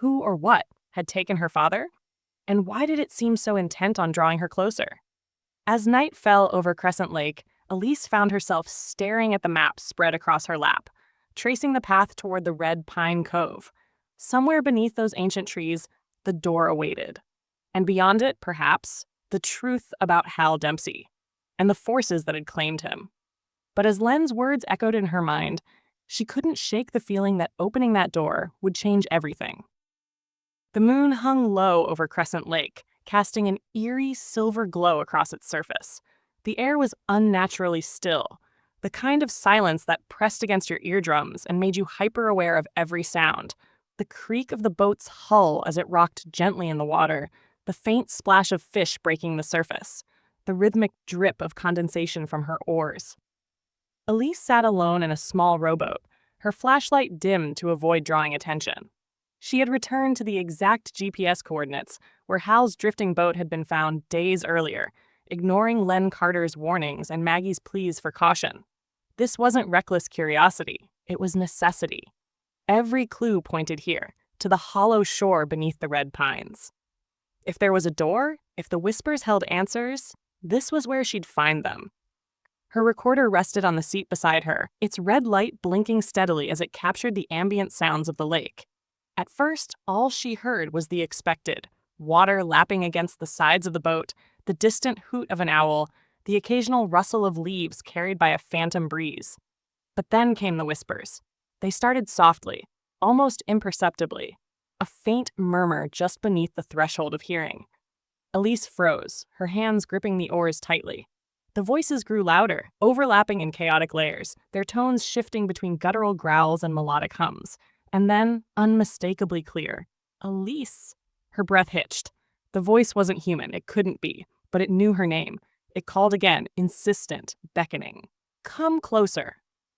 Who or what had taken her father? And why did it seem so intent on drawing her closer? As night fell over Crescent Lake, Elise found herself staring at the map spread across her lap, tracing the path toward the Red Pine Cove. Somewhere beneath those ancient trees, the door awaited. And beyond it, perhaps, the truth about Hal Dempsey and the forces that had claimed him. But as Len's words echoed in her mind, she couldn't shake the feeling that opening that door would change everything. The moon hung low over Crescent Lake, casting an eerie silver glow across its surface. The air was unnaturally still, the kind of silence that pressed against your eardrums and made you hyper-aware of every sound. The creak of the boat's hull as it rocked gently in the water, the faint splash of fish breaking the surface, the rhythmic drip of condensation from her oars. Elise sat alone in a small rowboat, her flashlight dimmed to avoid drawing attention. She had returned to the exact GPS coordinates where Hal's drifting boat had been found days earlier, ignoring Len Carter's warnings and Maggie's pleas for caution. This wasn't reckless curiosity, it was necessity. Every clue pointed here, to the hollow shore beneath the red pines. If there was a door, if the whispers held answers, this was where she'd find them. Her recorder rested on the seat beside her, its red light blinking steadily as it captured the ambient sounds of the lake. At first, all she heard was the expected: water lapping against the sides of the boat, the distant hoot of an owl, the occasional rustle of leaves carried by a phantom breeze. But then came the whispers. They started softly, almost imperceptibly, a faint murmur just beneath the threshold of hearing. Elise froze, her hands gripping the oars tightly. The voices grew louder, overlapping in chaotic layers, their tones shifting between guttural growls and melodic hums. And then, unmistakably clear, "Elise." Her breath hitched. The voice wasn't human, it couldn't be, but it knew her name. It called again, insistent, beckoning. "Come closer."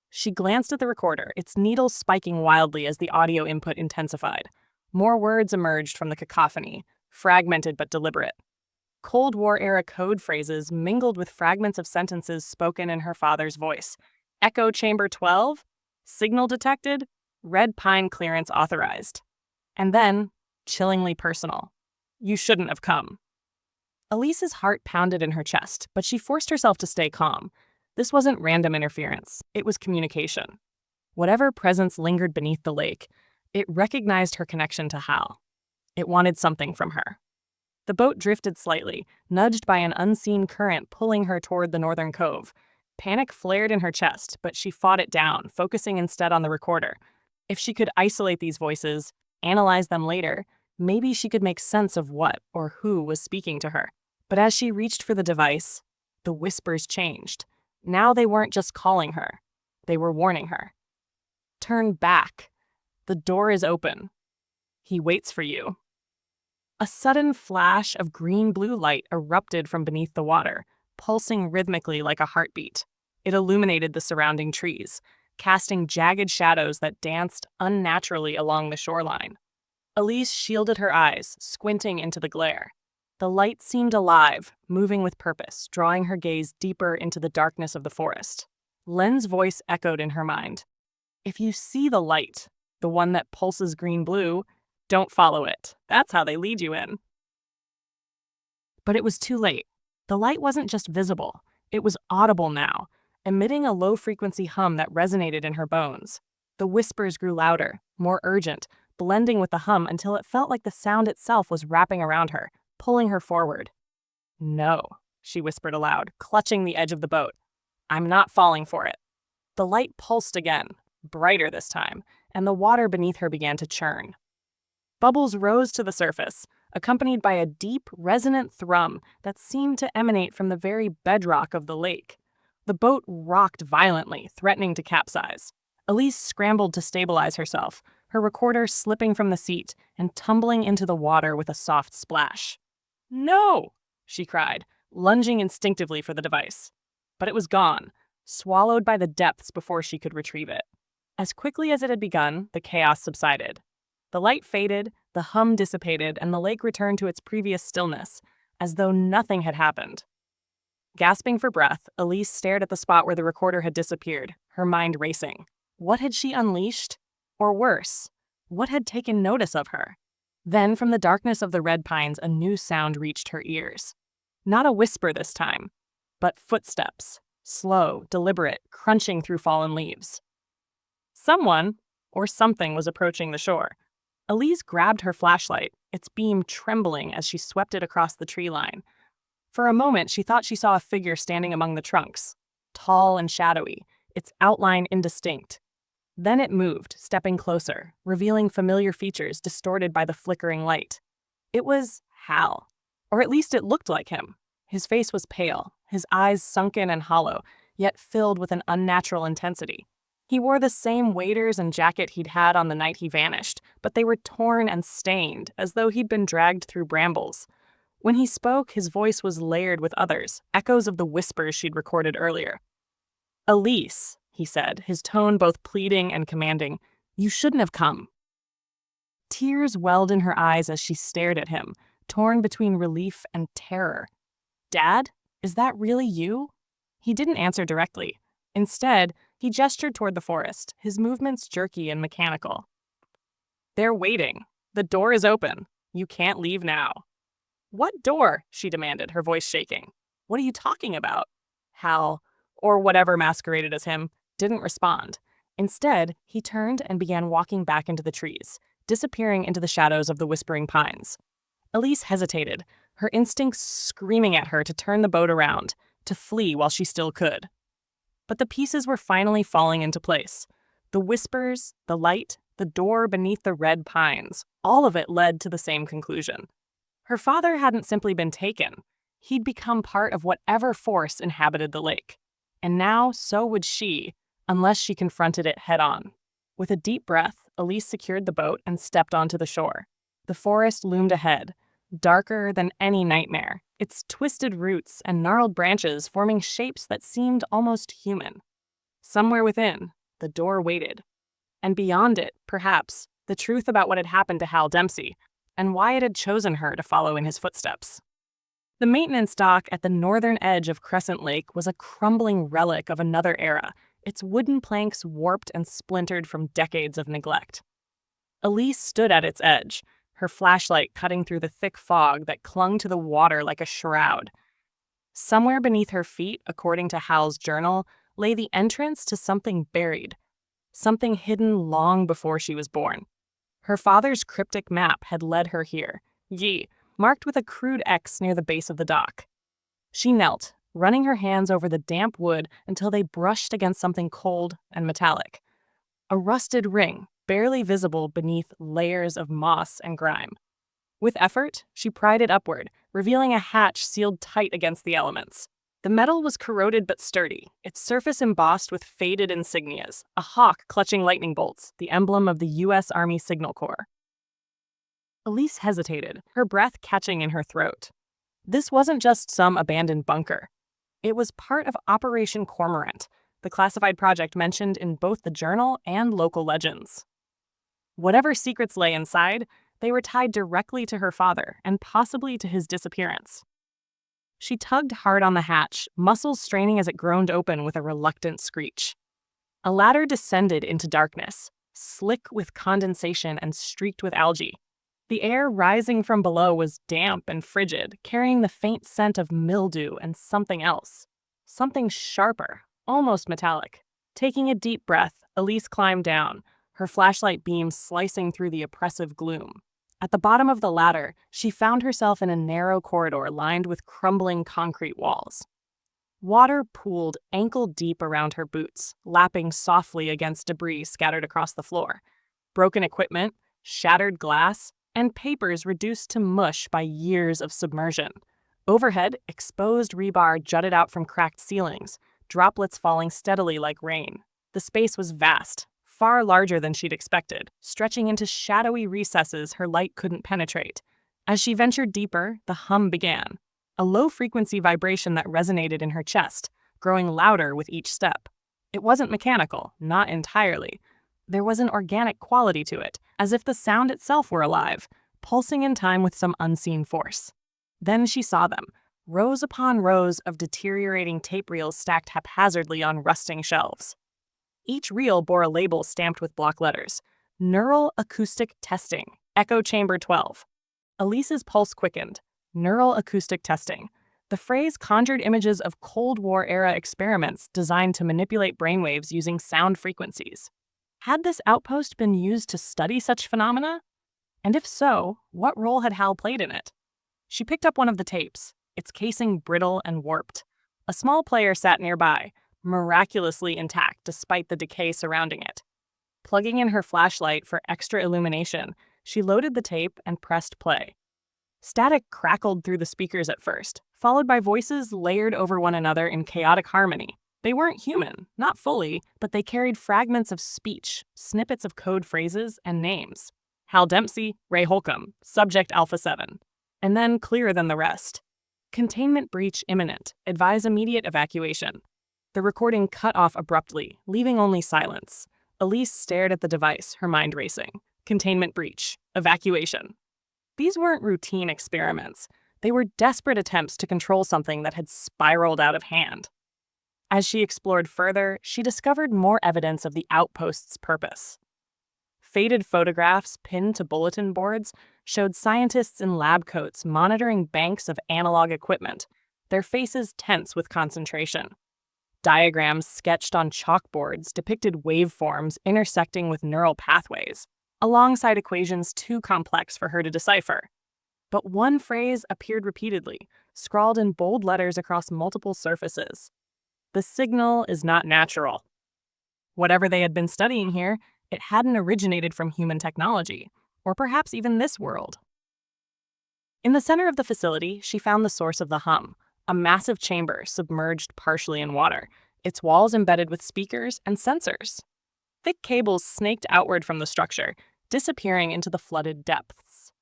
She glanced at the recorder, its needle spiking wildly as the audio input intensified. More words emerged from the cacophony, fragmented but deliberate. Cold War-era code phrases mingled with fragments of sentences spoken in her father's voice. "Echo Chamber 12? Signal detected? Red Pine clearance authorized." And then, chillingly personal: "You shouldn't have come." Elise's heart pounded in her chest, but she forced herself to stay calm. This wasn't random interference, it was communication. Whatever presence lingered beneath the lake, it recognized her connection to Hal. It wanted something from her. The boat drifted slightly, nudged by an unseen current pulling her toward the northern cove. Panic flared in her chest, but she fought it down, focusing instead on the recorder. If she could isolate these voices, analyze them later, maybe she could make sense of what or who was speaking to her. But as she reached for the device, the whispers changed. Now they weren't just calling her, they were warning her. "Turn back. The door is open. He waits for you." A sudden flash of green-blue light erupted from beneath the water, pulsing rhythmically like a heartbeat. It illuminated the surrounding trees, casting jagged shadows that danced unnaturally along the shoreline. Elise shielded her eyes, squinting into the glare. The light seemed alive, moving with purpose, drawing her gaze deeper into the darkness of the forest. Len's voice echoed in her mind. "If you see the light, the one that pulses green-blue, don't follow it. That's how they lead you in." But it was too late. The light wasn't just visible, it was audible now, emitting a low-frequency hum that resonated in her bones. The whispers grew louder, more urgent, blending with the hum until it felt like the sound itself was wrapping around her, pulling her forward. "No," she whispered aloud, clutching the edge of the boat. "I'm not falling for it." The light pulsed again, brighter this time, and the water beneath her began to churn. Bubbles rose to the surface, accompanied by a deep, resonant thrum that seemed to emanate from the very bedrock of the lake. The boat rocked violently, threatening to capsize. Elise scrambled to stabilize herself, her recorder slipping from the seat and tumbling into the water with a soft splash. "No!" she cried, lunging instinctively for the device. But it was gone, swallowed by the depths before she could retrieve it. As quickly as it had begun, the chaos subsided. The light faded, the hum dissipated, and the lake returned to its previous stillness, as though nothing had happened. Gasping for breath, Elise stared at the spot where the recorder had disappeared, her mind racing. What had she unleashed? Or worse, what had taken notice of her? Then, from the darkness of the red pines, a new sound reached her ears. Not a whisper this time, but footsteps, slow, deliberate, crunching through fallen leaves. Someone, or something, was approaching the shore. Elise grabbed her flashlight, its beam trembling as she swept it across the tree line. For a moment, she thought she saw a figure standing among the trunks, tall and shadowy, its outline indistinct. Then it moved, stepping closer, revealing familiar features distorted by the flickering light. It was Hal, or at least it looked like him. His face was pale, his eyes sunken and hollow, yet filled with an unnatural intensity. He wore the same waders and jacket he'd had on the night he vanished, but they were torn and stained, as though he'd been dragged through brambles. When he spoke, his voice was layered with others, echoes of the whispers she'd recorded earlier. "Elise," he said, his tone both pleading and commanding, "you shouldn't have come." Tears welled in her eyes as she stared at him, torn between relief and terror. "Dad, is that really you?" He didn't answer directly. Instead, he gestured toward the forest, his movements jerky and mechanical. "They're waiting. The door is open. You can't leave now." "What door?" she demanded, her voice shaking. "What are you talking about?" Hal, or whatever masqueraded as him, didn't respond. Instead, he turned and began walking back into the trees, disappearing into the shadows of the whispering pines. Elise hesitated, her instincts screaming at her to turn the boat around, to flee while she still could. But the pieces were finally falling into place. The whispers, the light, the door beneath the red pines, all of it led to the same conclusion. Her father hadn't simply been taken. He'd become part of whatever force inhabited the lake. And now, so would she, unless she confronted it head-on. With a deep breath, Elise secured the boat and stepped onto the shore. The forest loomed ahead, darker than any nightmare, its twisted roots and gnarled branches forming shapes that seemed almost human. Somewhere within, the door waited. And beyond it, perhaps, the truth about what had happened to Hal Dempsey, and why it had chosen her to follow in his footsteps. The maintenance dock at the northern edge of Crescent Lake was a crumbling relic of another era, its wooden planks warped and splintered from decades of neglect. Elise stood at its edge, her flashlight cutting through the thick fog that clung to the water like a shroud. Somewhere beneath her feet, according to Hal's journal, lay the entrance to something buried, something hidden long before she was born. Her father's cryptic map had led her here, marked with a crude X near the base of the dock. She knelt, running her hands over the damp wood until they brushed against something cold and metallic. A rusted ring, barely visible beneath layers of moss and grime. With effort, she pried it upward, revealing a hatch sealed tight against the elements. The metal was corroded but sturdy, its surface embossed with faded insignias, a hawk clutching lightning bolts, the emblem of the U.S. Army Signal Corps. Elise hesitated, her breath catching in her throat. This wasn't just some abandoned bunker. It was part of Operation Cormorant, the classified project mentioned in both the journal and local legends. Whatever secrets lay inside, they were tied directly to her father and possibly to his disappearance. She tugged hard on the hatch, muscles straining as it groaned open with a reluctant screech. A ladder descended into darkness, slick with condensation and streaked with algae. The air rising from below was damp and frigid, carrying the faint scent of mildew and something else. Something sharper, almost metallic. Taking a deep breath, Elise climbed down, her flashlight beam slicing through the oppressive gloom. At the bottom of the ladder, she found herself in a narrow corridor lined with crumbling concrete walls. Water pooled ankle-deep around her boots, lapping softly against debris scattered across the floor. Broken equipment, shattered glass, and papers reduced to mush by years of submersion. Overhead, exposed rebar jutted out from cracked ceilings, droplets falling steadily like rain. The space was vast, far larger than she'd expected, stretching into shadowy recesses her light couldn't penetrate. As she ventured deeper, the hum began, a low-frequency vibration that resonated in her chest, growing louder with each step. It wasn't mechanical, not entirely. There was an organic quality to it, as if the sound itself were alive, pulsing in time with some unseen force. Then she saw them, rows upon rows of deteriorating tape reels stacked haphazardly on rusting shelves. Each reel bore a label stamped with block letters. Neural Acoustic Testing, Echo Chamber 12. Elise's pulse quickened. Neural acoustic testing. The phrase conjured images of Cold War-era experiments designed to manipulate brainwaves using sound frequencies. Had this outpost been used to study such phenomena? And if so, what role had Hal played in it? She picked up one of the tapes, its casing brittle and warped. A small player sat nearby, miraculously intact despite the decay surrounding it. Plugging in her flashlight for extra illumination, she loaded the tape and pressed play. Static crackled through the speakers at first, followed by voices layered over one another in chaotic harmony. They weren't human, not fully, but they carried fragments of speech, snippets of code phrases, and names. Hal Dempsey, Ray Holcomb, Subject Alpha 7. And then, clearer than the rest. Containment breach imminent. Advise immediate evacuation. The recording cut off abruptly, leaving only silence. Elise stared at the device, her mind racing. Containment breach. Evacuation. These weren't routine experiments. They were desperate attempts to control something that had spiraled out of hand. As she explored further, she discovered more evidence of the outpost's purpose. Faded photographs pinned to bulletin boards showed scientists in lab coats monitoring banks of analog equipment, their faces tense with concentration. Diagrams sketched on chalkboards depicted waveforms intersecting with neural pathways, alongside equations too complex for her to decipher. But one phrase appeared repeatedly, scrawled in bold letters across multiple surfaces. The signal is not natural. Whatever they had been studying here, it hadn't originated from human technology, or perhaps even this world. In the center of the facility, she found the source of the hum, a massive chamber submerged partially in water, its walls embedded with speakers and sensors. Thick cables snaked outward from the structure, disappearing into the flooded depths.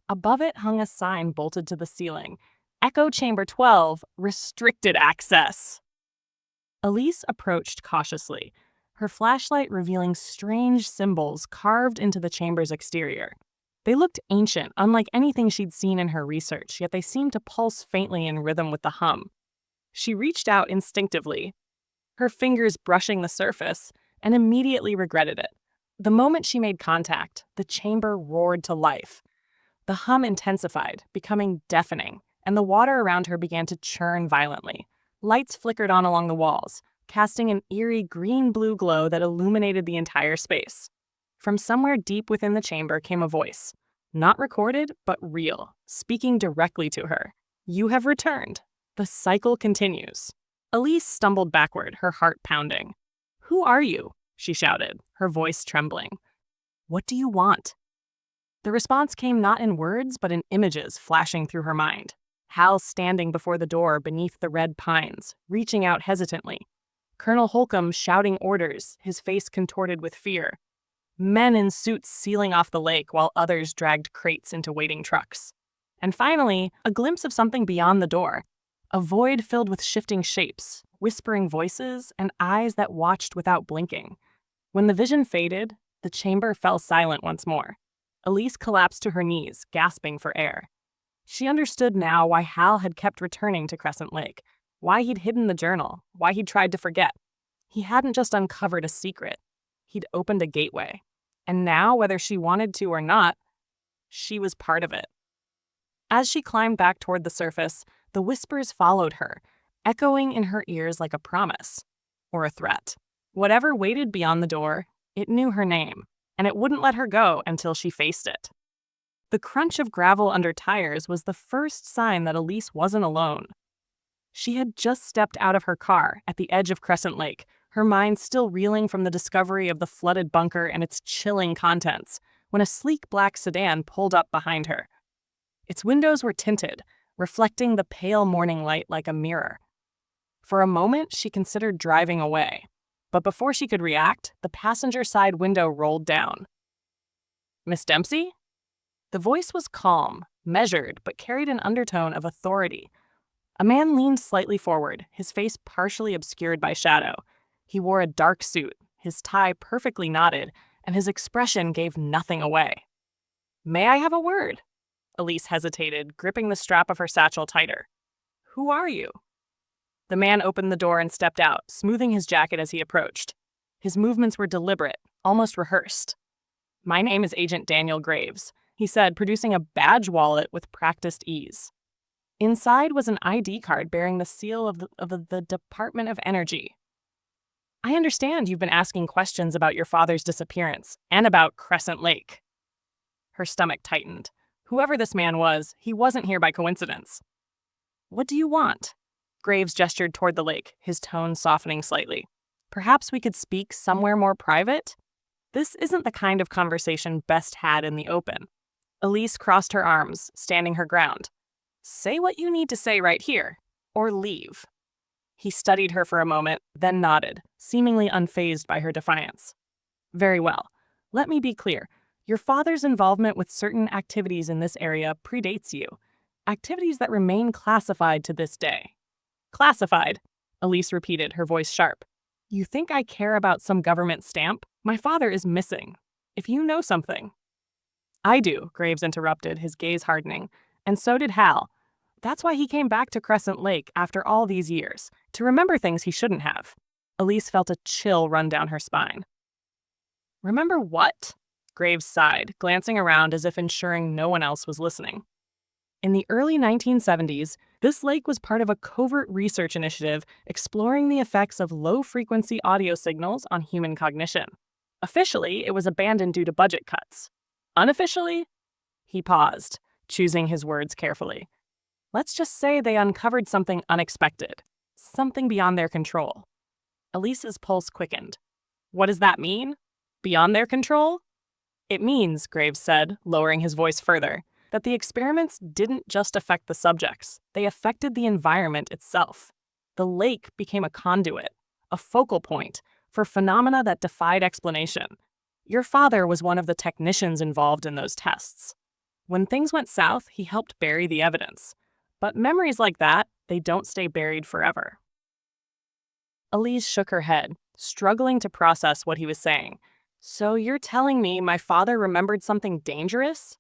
Above it hung a sign bolted to the ceiling, Echo Chamber 12, Restricted Access. Elise approached cautiously, her flashlight revealing strange symbols carved into the chamber's exterior. They looked ancient, unlike anything she'd seen in her research, yet they seemed to pulse faintly in rhythm with the hum. She reached out instinctively, her fingers brushing the surface, and immediately regretted it. The moment she made contact, the chamber roared to life. The hum intensified, becoming deafening, and the water around her began to churn violently. Lights flickered on along the walls, casting an eerie green-blue glow that illuminated the entire space. From somewhere deep within the chamber came a voice, not recorded, but real, speaking directly to her. "You have returned. The cycle continues." Elise stumbled backward, her heart pounding. "Who are you?" she shouted, her voice trembling. "What do you want?" The response came not in words, but in images flashing through her mind. Hal standing before the door beneath the red pines, reaching out hesitantly. Colonel Holcomb shouting orders, his face contorted with fear. Men in suits sealing off the lake while others dragged crates into waiting trucks. And finally, a glimpse of something beyond the door. A void filled with shifting shapes, whispering voices, and eyes that watched without blinking. When the vision faded, the chamber fell silent once more. Elise collapsed to her knees, gasping for air. She understood now why Hal had kept returning to Crescent Lake, why he'd hidden the journal, why he'd tried to forget. He hadn't just uncovered a secret. He'd opened a gateway. And now, whether she wanted to or not, she was part of it. As she climbed back toward the surface, the whispers followed her, echoing in her ears like a promise or a threat. Whatever waited beyond the door, it knew her name, and it wouldn't let her go until she faced it. The crunch of gravel under tires was the first sign that Elise wasn't alone. She had just stepped out of her car at the edge of Crescent Lake, her mind still reeling from the discovery of the flooded bunker and its chilling contents, when a sleek black sedan pulled up behind her. Its windows were tinted, reflecting the pale morning light like a mirror. For a moment, she considered driving away, but before she could react, the passenger side window rolled down. "Miss Dempsey?" The voice was calm, measured, but carried an undertone of authority. A man leaned slightly forward, his face partially obscured by shadow. He wore a dark suit, his tie perfectly knotted, and his expression gave nothing away. "May I have a word?" Elise hesitated, gripping the strap of her satchel tighter. "Who are you?" The man opened the door and stepped out, smoothing his jacket as he approached. His movements were deliberate, almost rehearsed. "My name is Agent Daniel Graves," he said, producing a badge wallet with practiced ease. Inside was an ID card bearing the seal of the Department of Energy. "I understand you've been asking questions about your father's disappearance and about Crescent Lake." Her stomach tightened. Whoever this man was, he wasn't here by coincidence. "What do you want?" Graves gestured toward the lake, his tone softening slightly. "Perhaps we could speak somewhere more private? This isn't the kind of conversation best had in the open." Elise crossed her arms, standing her ground. "Say what you need to say right here, or leave." He studied her for a moment, then nodded, seemingly unfazed by her defiance. "Very well. Let me be clear. Your father's involvement with certain activities in this area predates you. Activities that remain classified to this day." "Classified," Elise repeated, her voice sharp. "You think I care about some government stamp? My father is missing. If you know something—" "I do," Graves interrupted, his gaze hardening. "And so did Hal. That's why he came back to Crescent Lake after all these years, to remember things he shouldn't have." Elise felt a chill run down her spine. "Remember what?" Graves sighed, glancing around as if ensuring no one else was listening. In the early 1970s, this lake was part of a covert research initiative exploring the effects of low-frequency audio signals on human cognition. Officially, it was abandoned due to budget cuts. Unofficially, he paused, choosing his words carefully. Let's just say they uncovered something unexpected, something beyond their control. Elise's pulse quickened. "What does that mean? Beyond their control?" "It means," Graves said, lowering his voice further, "that the experiments didn't just affect the subjects, they affected the environment itself. The lake became a conduit, a focal point, for phenomena that defied explanation. Your father was one of the technicians involved in those tests. When things went south, he helped bury the evidence. But memories like that, they don't stay buried forever." Elise shook her head, struggling to process what he was saying. "So you're telling me my father remembered something dangerous?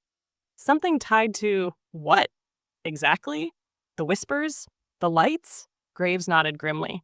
Something tied to what? Exactly? The whispers? The lights?" Graves nodded grimly.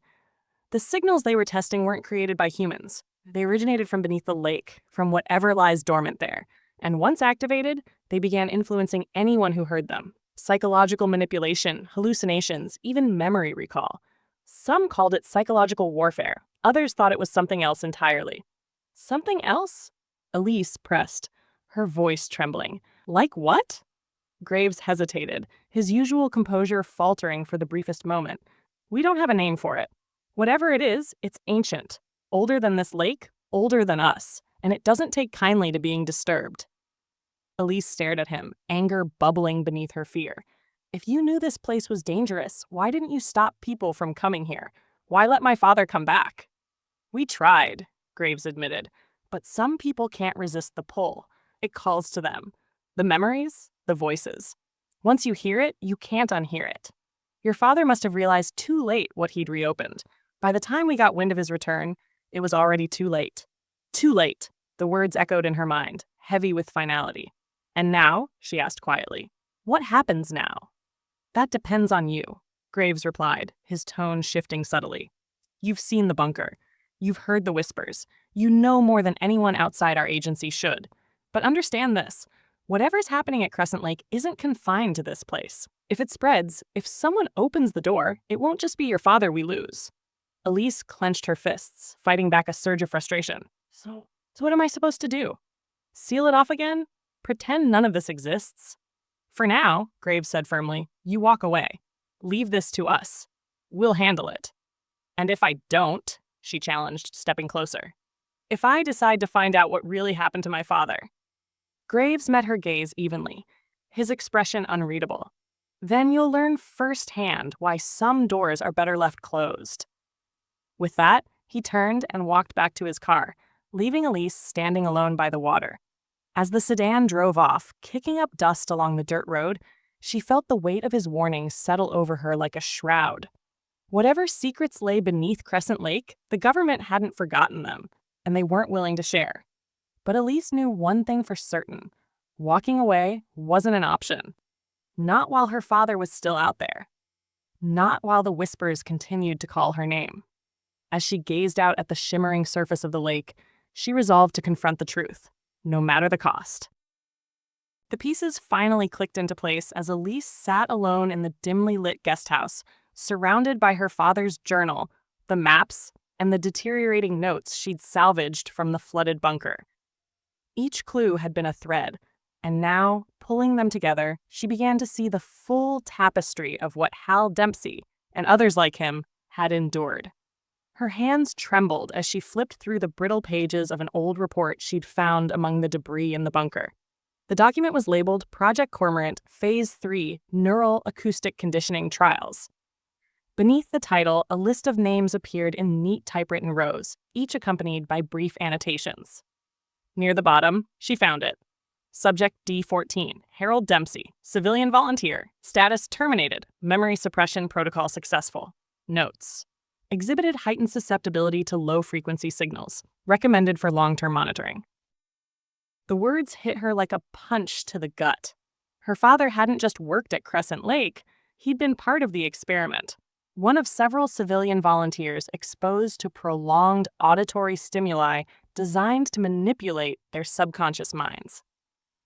"The signals they were testing weren't created by humans. They originated from beneath the lake, from whatever lies dormant there. And once activated, they began influencing anyone who heard them. Psychological manipulation, hallucinations, even memory recall. Some called it psychological warfare. Others thought it was something else entirely." "Something else?" Elise pressed, her voice trembling. "Like what?" Graves hesitated, his usual composure faltering for the briefest moment. "We don't have a name for it. Whatever it is, it's ancient. Older than this lake, older than us, and it doesn't take kindly to being disturbed." Elise stared at him, anger bubbling beneath her fear. "If you knew this place was dangerous, why didn't you stop people from coming here? Why let my father come back?" "We tried," Graves admitted, "but some people can't resist the pull. It calls to them. The memories, the voices. Once you hear it, you can't unhear it. Your father must have realized too late what he'd reopened. By the time we got wind of his return, it was already too late." "Too late," the words echoed in her mind, heavy with finality. "And now?" she asked quietly. "What happens now?" "That depends on you," Graves replied, his tone shifting subtly. "You've seen the bunker. You've heard the whispers. You know more than anyone outside our agency should. But understand this. Whatever's happening at Crescent Lake isn't confined to this place. If it spreads, if someone opens the door, it won't just be your father we lose." Elise clenched her fists, fighting back a surge of frustration. So what am I supposed to do? Seal it off again? Pretend none of this exists? "For now," Graves said firmly, "you walk away. Leave this to us." We'll handle it. And if I don't, she challenged, stepping closer. If I decide to find out what really happened to my father. Graves met her gaze evenly, his expression unreadable. Then you'll learn firsthand why some doors are better left closed. With that, he turned and walked back to his car, leaving Elise standing alone by the water. As the sedan drove off, kicking up dust along the dirt road, she felt the weight of his warnings settle over her like a shroud. Whatever secrets lay beneath Crescent Lake, the government hadn't forgotten them, and they weren't willing to share. But Elise knew one thing for certain. Walking away wasn't an option. Not while her father was still out there. Not while the whispers continued to call her name. As she gazed out at the shimmering surface of the lake, she resolved to confront the truth, no matter the cost. The pieces finally clicked into place as Elise sat alone in the dimly lit guest house, surrounded by her father's journal, the maps, and the deteriorating notes she'd salvaged from the flooded bunker. Each clue had been a thread, and now, pulling them together, she began to see the full tapestry of what Hal Dempsey, and others like him, had endured. Her hands trembled as she flipped through the brittle pages of an old report she'd found among the debris in the bunker. The document was labeled Project Cormorant Phase 3 Neural Acoustic Conditioning Trials. Beneath the title, a list of names appeared in neat typewritten rows, each accompanied by brief annotations. Near the bottom, she found it. Subject D14, Harold Dempsey, civilian volunteer, status terminated, memory suppression protocol successful. Notes. Exhibited heightened susceptibility to low-frequency signals, recommended for long-term monitoring. The words hit her like a punch to the gut. Her father hadn't just worked at Crescent Lake, he'd been part of the experiment. One of several civilian volunteers exposed to prolonged auditory stimuli designed to manipulate their subconscious minds.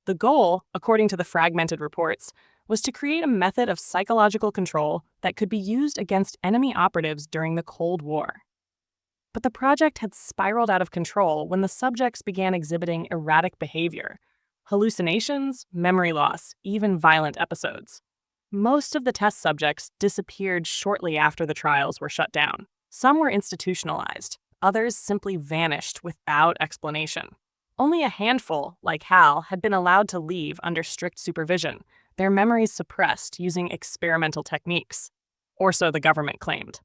The goal, according to the fragmented reports, was to create a method of psychological control that could be used against enemy operatives during the Cold War. But the project had spiraled out of control when the subjects began exhibiting erratic behavior, hallucinations, memory loss, even violent episodes. Most of the test subjects disappeared shortly after the trials were shut down. Some were institutionalized, others simply vanished without explanation. Only a handful, like Hal, had been allowed to leave under strict supervision, their memories suppressed using experimental techniques. Or so the government claimed.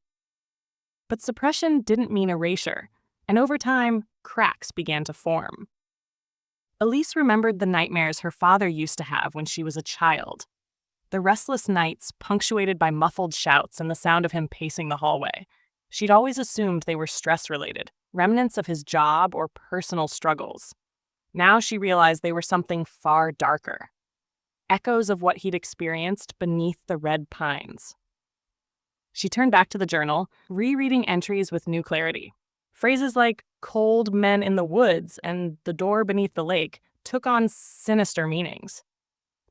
But suppression didn't mean erasure, and over time, cracks began to form. Elise remembered the nightmares her father used to have when she was a child. The restless nights punctuated by muffled shouts and the sound of him pacing the hallway. She'd always assumed they were stress-related, remnants of his job or personal struggles. Now she realized they were something far darker. Echoes of what he'd experienced beneath the red pines. She turned back to the journal, rereading entries with new clarity. Phrases like cold men in the woods and the door beneath the lake took on sinister meanings.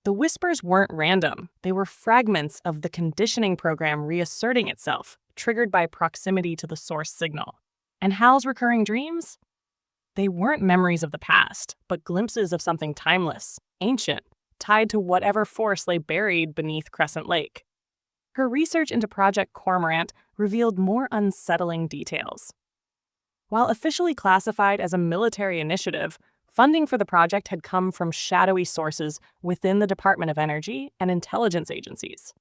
The whispers weren't random. They were fragments of the conditioning program reasserting itself, triggered by proximity to the source signal. And Hal's recurring dreams? They weren't memories of the past, but glimpses of something timeless, ancient, tied to whatever force lay buried beneath Crescent Lake. Her research into Project Cormorant revealed more unsettling details. While officially classified as a military initiative, funding for the project had come from shadowy sources within the Department of Energy and intelligence agencies.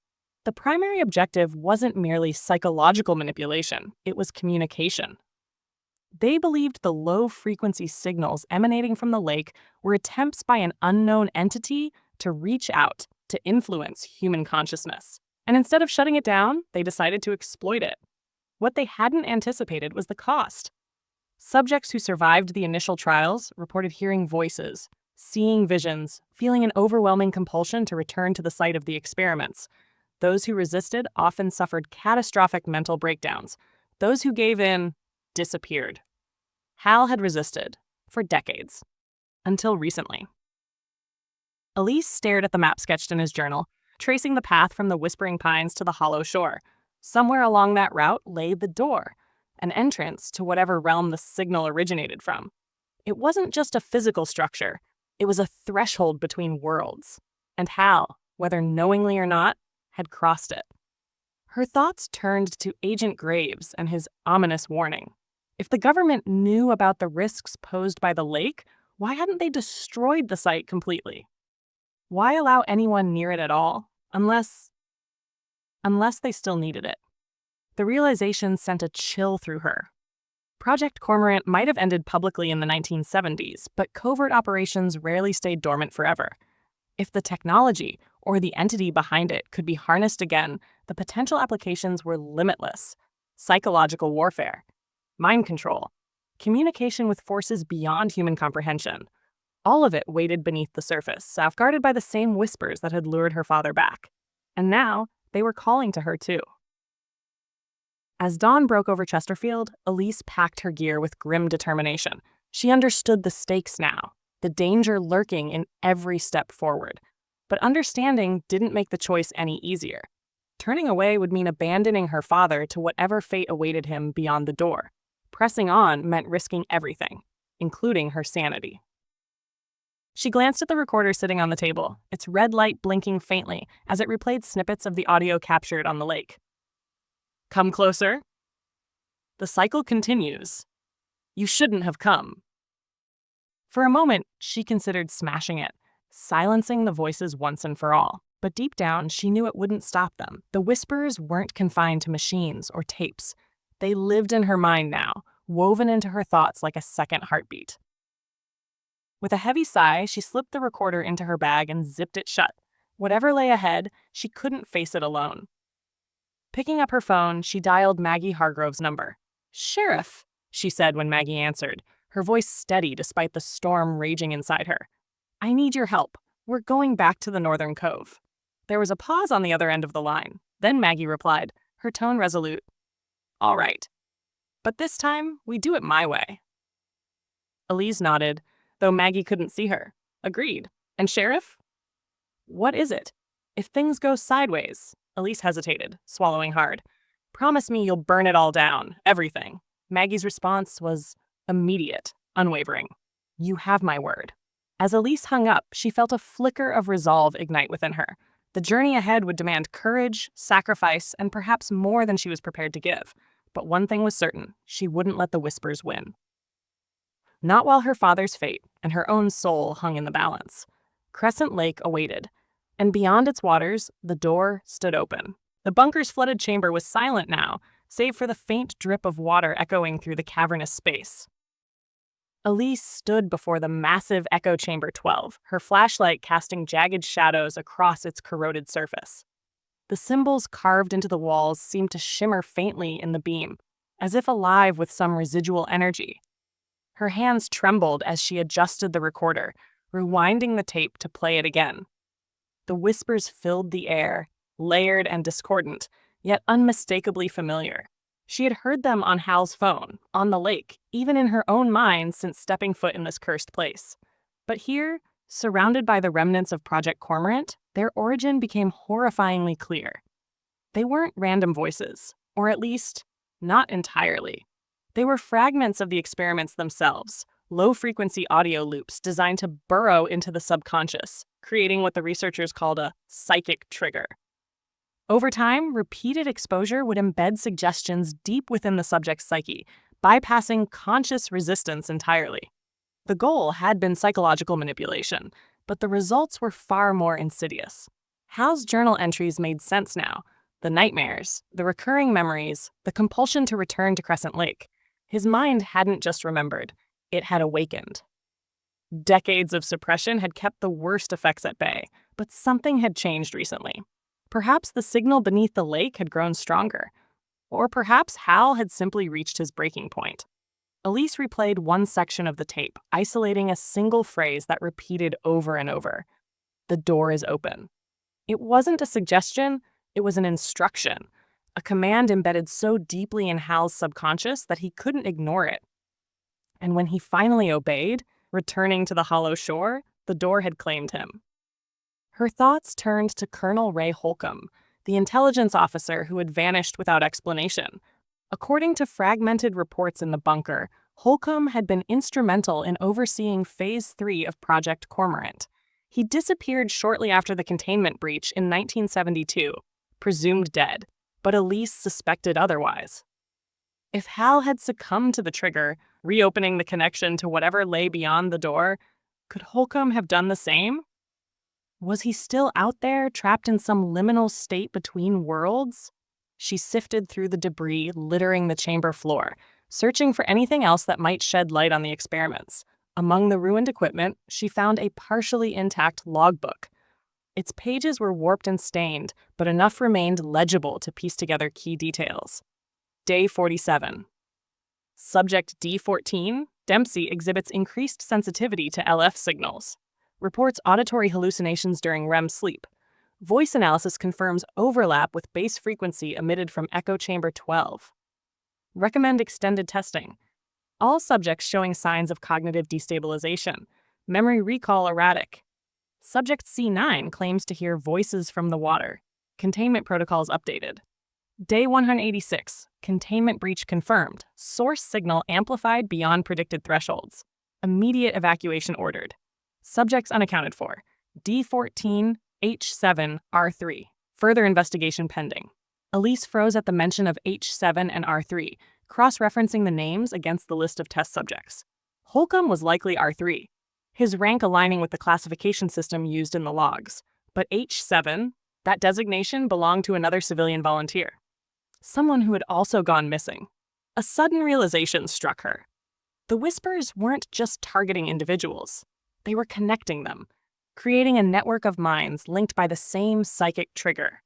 The primary objective wasn't merely psychological manipulation, it was communication. They believed the low-frequency signals emanating from the lake were attempts by an unknown entity to reach out, to influence human consciousness. And instead of shutting it down, they decided to exploit it. What they hadn't anticipated was the cost. Subjects who survived the initial trials reported hearing voices, seeing visions, feeling an overwhelming compulsion to return to the site of the experiments. Those who resisted often suffered catastrophic mental breakdowns. Those who gave in disappeared. Hal had resisted for decades, until recently. Elise stared at the map sketched in his journal, tracing the path from the whispering pines to the hollow shore. Somewhere along that route lay the door, an entrance to whatever realm the signal originated from. It wasn't just a physical structure, it was a threshold between worlds. And Hal, whether knowingly or not, had crossed it. Her thoughts turned to Agent Graves and his ominous warning. If the government knew about the risks posed by the lake, why hadn't they destroyed the site completely? Why allow anyone near it at all, unless they still needed it? The realization sent a chill through her. Project Cormorant might have ended publicly in the 1970s, but covert operations rarely stayed dormant forever. If the technology or the entity behind it could be harnessed again, the potential applications were limitless. Psychological warfare, mind control, communication with forces beyond human comprehension. All of it waited beneath the surface, safeguarded by the same whispers that had lured her father back. And now, they were calling to her too. As dawn broke over Chesterfield, Elise packed her gear with grim determination. She understood the stakes now, the danger lurking in every step forward. But understanding didn't make the choice any easier. Turning away would mean abandoning her father to whatever fate awaited him beyond the door. Pressing on meant risking everything, including her sanity. She glanced at the recorder sitting on the table, its red light blinking faintly as it replayed snippets of the audio captured on the lake. Come closer. The cycle continues. You shouldn't have come. For a moment, she considered smashing it, silencing the voices once and for all. But deep down, she knew it wouldn't stop them. The whispers weren't confined to machines or tapes. They lived in her mind now, woven into her thoughts like a second heartbeat. With a heavy sigh, she slipped the recorder into her bag and zipped it shut. Whatever lay ahead, she couldn't face it alone. Picking up her phone, she dialed Maggie Hargrove's number. "Sheriff," she said when Maggie answered, her voice steady despite the storm raging inside her. "I need your help. We're going back to the Northern Cove." There was a pause on the other end of the line. Then Maggie replied, her tone resolute. "All right. But this time, we do it my way." Elise nodded, though Maggie couldn't see her. Agreed. "And Sheriff?" "What is it? If things go sideways," Elise hesitated, swallowing hard. "Promise me you'll burn it all down, everything." Maggie's response was immediate, unwavering. "You have my word." As Elise hung up, she felt a flicker of resolve ignite within her. The journey ahead would demand courage, sacrifice, and perhaps more than she was prepared to give. But one thing was certain, she wouldn't let the whispers win. Not while her father's fate and her own soul hung in the balance. Crescent Lake awaited, and beyond its waters, the door stood open. The bunker's flooded chamber was silent now, save for the faint drip of water echoing through the cavernous space. Elise stood before the massive Echo Chamber 12, her flashlight casting jagged shadows across its corroded surface. The symbols carved into the walls seemed to shimmer faintly in the beam, as if alive with some residual energy. Her hands trembled as she adjusted the recorder, rewinding the tape to play it again. The whispers filled the air, layered and discordant, yet unmistakably familiar. She had heard them on Hal's phone, on the lake, even in her own mind since stepping foot in this cursed place. But here, surrounded by the remnants of Project Cormorant, their origin became horrifyingly clear. They weren't random voices, or at least, not entirely. They were fragments of the experiments themselves, low-frequency audio loops designed to burrow into the subconscious, creating what the researchers called a psychic trigger. Over time, repeated exposure would embed suggestions deep within the subject's psyche, bypassing conscious resistance entirely. The goal had been psychological manipulation, but the results were far more insidious. Hal's journal entries made sense now. The nightmares, the recurring memories, the compulsion to return to Crescent Lake. His mind hadn't just remembered, it had awakened. Decades of suppression had kept the worst effects at bay, but something had changed recently. Perhaps the signal beneath the lake had grown stronger. Or perhaps Hal had simply reached his breaking point. Elise replayed one section of the tape, isolating a single phrase that repeated over and over. "The door is open." It wasn't a suggestion, it was an instruction, a command embedded so deeply in Hal's subconscious that he couldn't ignore it. And when he finally obeyed, returning to the hollow shore, the door had claimed him. Her thoughts turned to Colonel Ray Holcomb, the intelligence officer who had vanished without explanation. According to fragmented reports in the bunker, Holcomb had been instrumental in overseeing Phase 3 of Project Cormorant. He disappeared shortly after the containment breach in 1972, presumed dead. but Elise suspected otherwise. If Hal had succumbed to the trigger, reopening the connection to whatever lay beyond the door, could Holcomb have done the same? Was he still out there, trapped in some liminal state between worlds? She sifted through the debris littering the chamber floor, searching for anything else that might shed light on the experiments. Among the ruined equipment, she found a partially intact logbook. Its pages were warped and stained, but enough remained legible to piece together key details. Day 47. Subject D14, Dempsey exhibits increased sensitivity to LF signals. Reports auditory hallucinations during REM sleep. Voice analysis confirms overlap with base frequency emitted from echo chamber 12. Recommend extended testing. All subjects showing signs of cognitive destabilization. Memory recall erratic. Subject C9 claims to hear voices from the water. Containment protocols updated. Day 186. Containment breach confirmed. Source signal amplified beyond predicted thresholds. Immediate evacuation ordered. Subjects unaccounted for. D14, H7, R3. Further investigation pending. Elise froze at the mention of H7 and R3, cross-referencing the names against the list of test subjects. Holcomb was likely R3, his rank aligning with the classification system used in the logs. But H7, that designation belonged to another civilian volunteer. Someone who had also gone missing. A sudden realization struck her. The Whispers weren't just targeting individuals. They were connecting them, creating a network of minds linked by the same psychic trigger.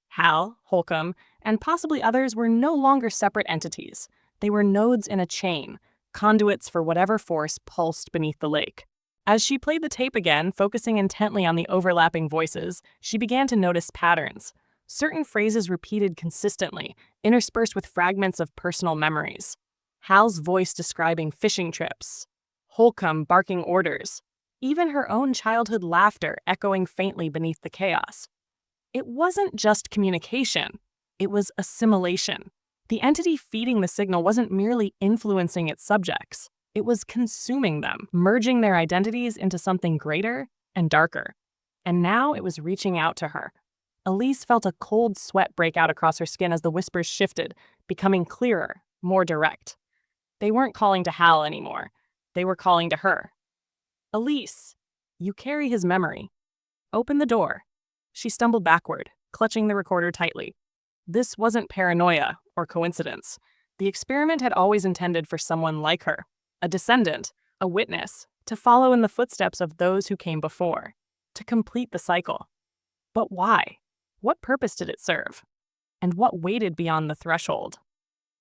Hal, Holcomb, and possibly others were no longer separate entities. They were nodes in a chain, conduits for whatever force pulsed beneath the lake. As she played the tape again, focusing intently on the overlapping voices, she began to notice patterns. Certain phrases repeated consistently, interspersed with fragments of personal memories. Hal's voice describing fishing trips, Holcomb barking orders, even her own childhood laughter echoing faintly beneath the chaos. It wasn't just communication, it was assimilation. The entity feeding the signal wasn't merely influencing its subjects, it was consuming them, merging their identities into something greater and darker. And now it was reaching out to her. Elise felt a cold sweat break out across her skin as the whispers shifted, becoming clearer, more direct. They weren't calling to Hal anymore. They were calling to her. Elise, you carry his memory. Open the door. She stumbled backward, clutching the recorder tightly. This wasn't paranoia or coincidence. The experiment had always intended for someone like her, a descendant, a witness, to follow in the footsteps of those who came before, to complete the cycle. But why? What purpose did it serve? And what waited beyond the threshold?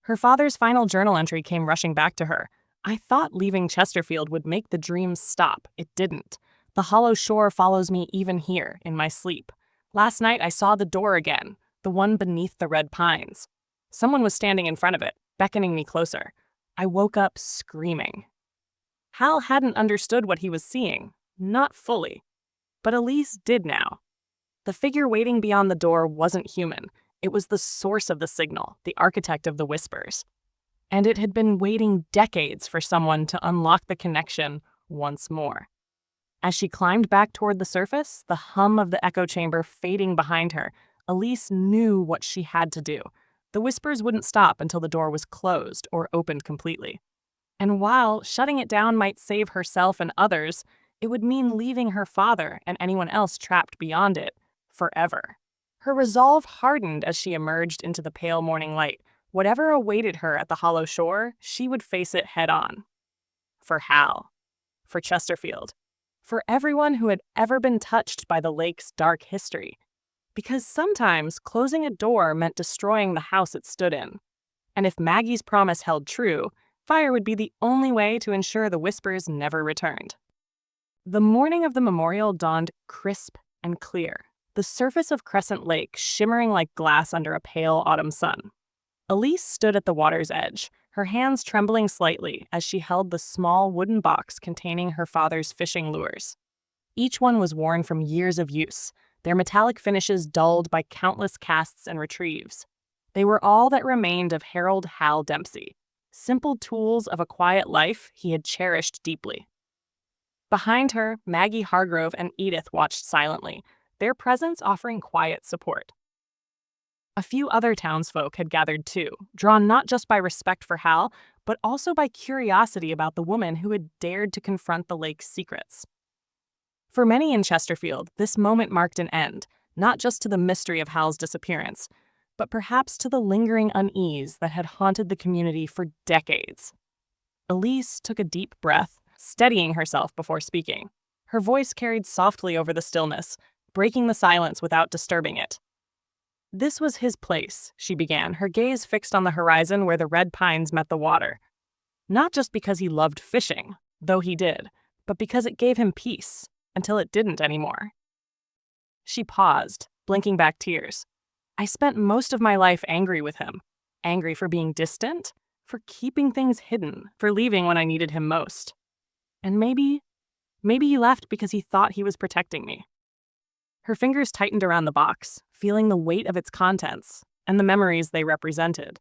Her father's final journal entry came rushing back to her. I thought leaving Chesterfield would make the dreams stop. It didn't. The hollow shore follows me even here, in my sleep. Last night I saw the door again, the one beneath the red pines. Someone was standing in front of it, beckoning me closer. I woke up screaming. Hal hadn't understood what he was seeing, not fully. But Elise did now. The figure waiting beyond the door wasn't human. It was the source of the signal, the architect of the whispers. And it had been waiting decades for someone to unlock the connection once more. As she climbed back toward the surface, the hum of the echo chamber fading behind her, Elise knew what she had to do. The whispers wouldn't stop until the door was closed or opened completely. And while shutting it down might save herself and others, it would mean leaving her father and anyone else trapped beyond it forever. Her resolve hardened as she emerged into the pale morning light. Whatever awaited her at the hollow shore, she would face it head on. For Hal. For Chesterfield. For everyone who had ever been touched by the lake's dark history. Because sometimes closing a door meant destroying the house it stood in. And if Maggie's promise held true, fire would be the only way to ensure the whispers never returned. The morning of the memorial dawned crisp and clear, the surface of Crescent Lake shimmering like glass under a pale autumn sun. Elise stood at the water's edge, her hands trembling slightly as she held the small wooden box containing her father's fishing lures. Each one was worn from years of use, their metallic finishes dulled by countless casts and retrieves. They were all that remained of Harold Hal Dempsey, simple tools of a quiet life he had cherished deeply. Behind her, Maggie Hargrove and Edith watched silently, their presence offering quiet support. A few other townsfolk had gathered too, drawn not just by respect for Hal, but also by curiosity about the woman who had dared to confront the lake's secrets. For many in Chesterfield, this moment marked an end, not just to the mystery of Hal's disappearance, but perhaps to the lingering unease that had haunted the community for decades. Elise took a deep breath, steadying herself before speaking. Her voice carried softly over the stillness, breaking the silence without disturbing it. "This was his place," she began, her gaze fixed on the horizon where the red pines met the water. "Not just because he loved fishing, though he did, but because it gave him peace, until it didn't anymore." She paused, blinking back tears. "I spent most of my life angry with him. Angry for being distant, for keeping things hidden, for leaving when I needed him most. And maybe he left because he thought he was protecting me." Her fingers tightened around the box, feeling the weight of its contents and the memories they represented.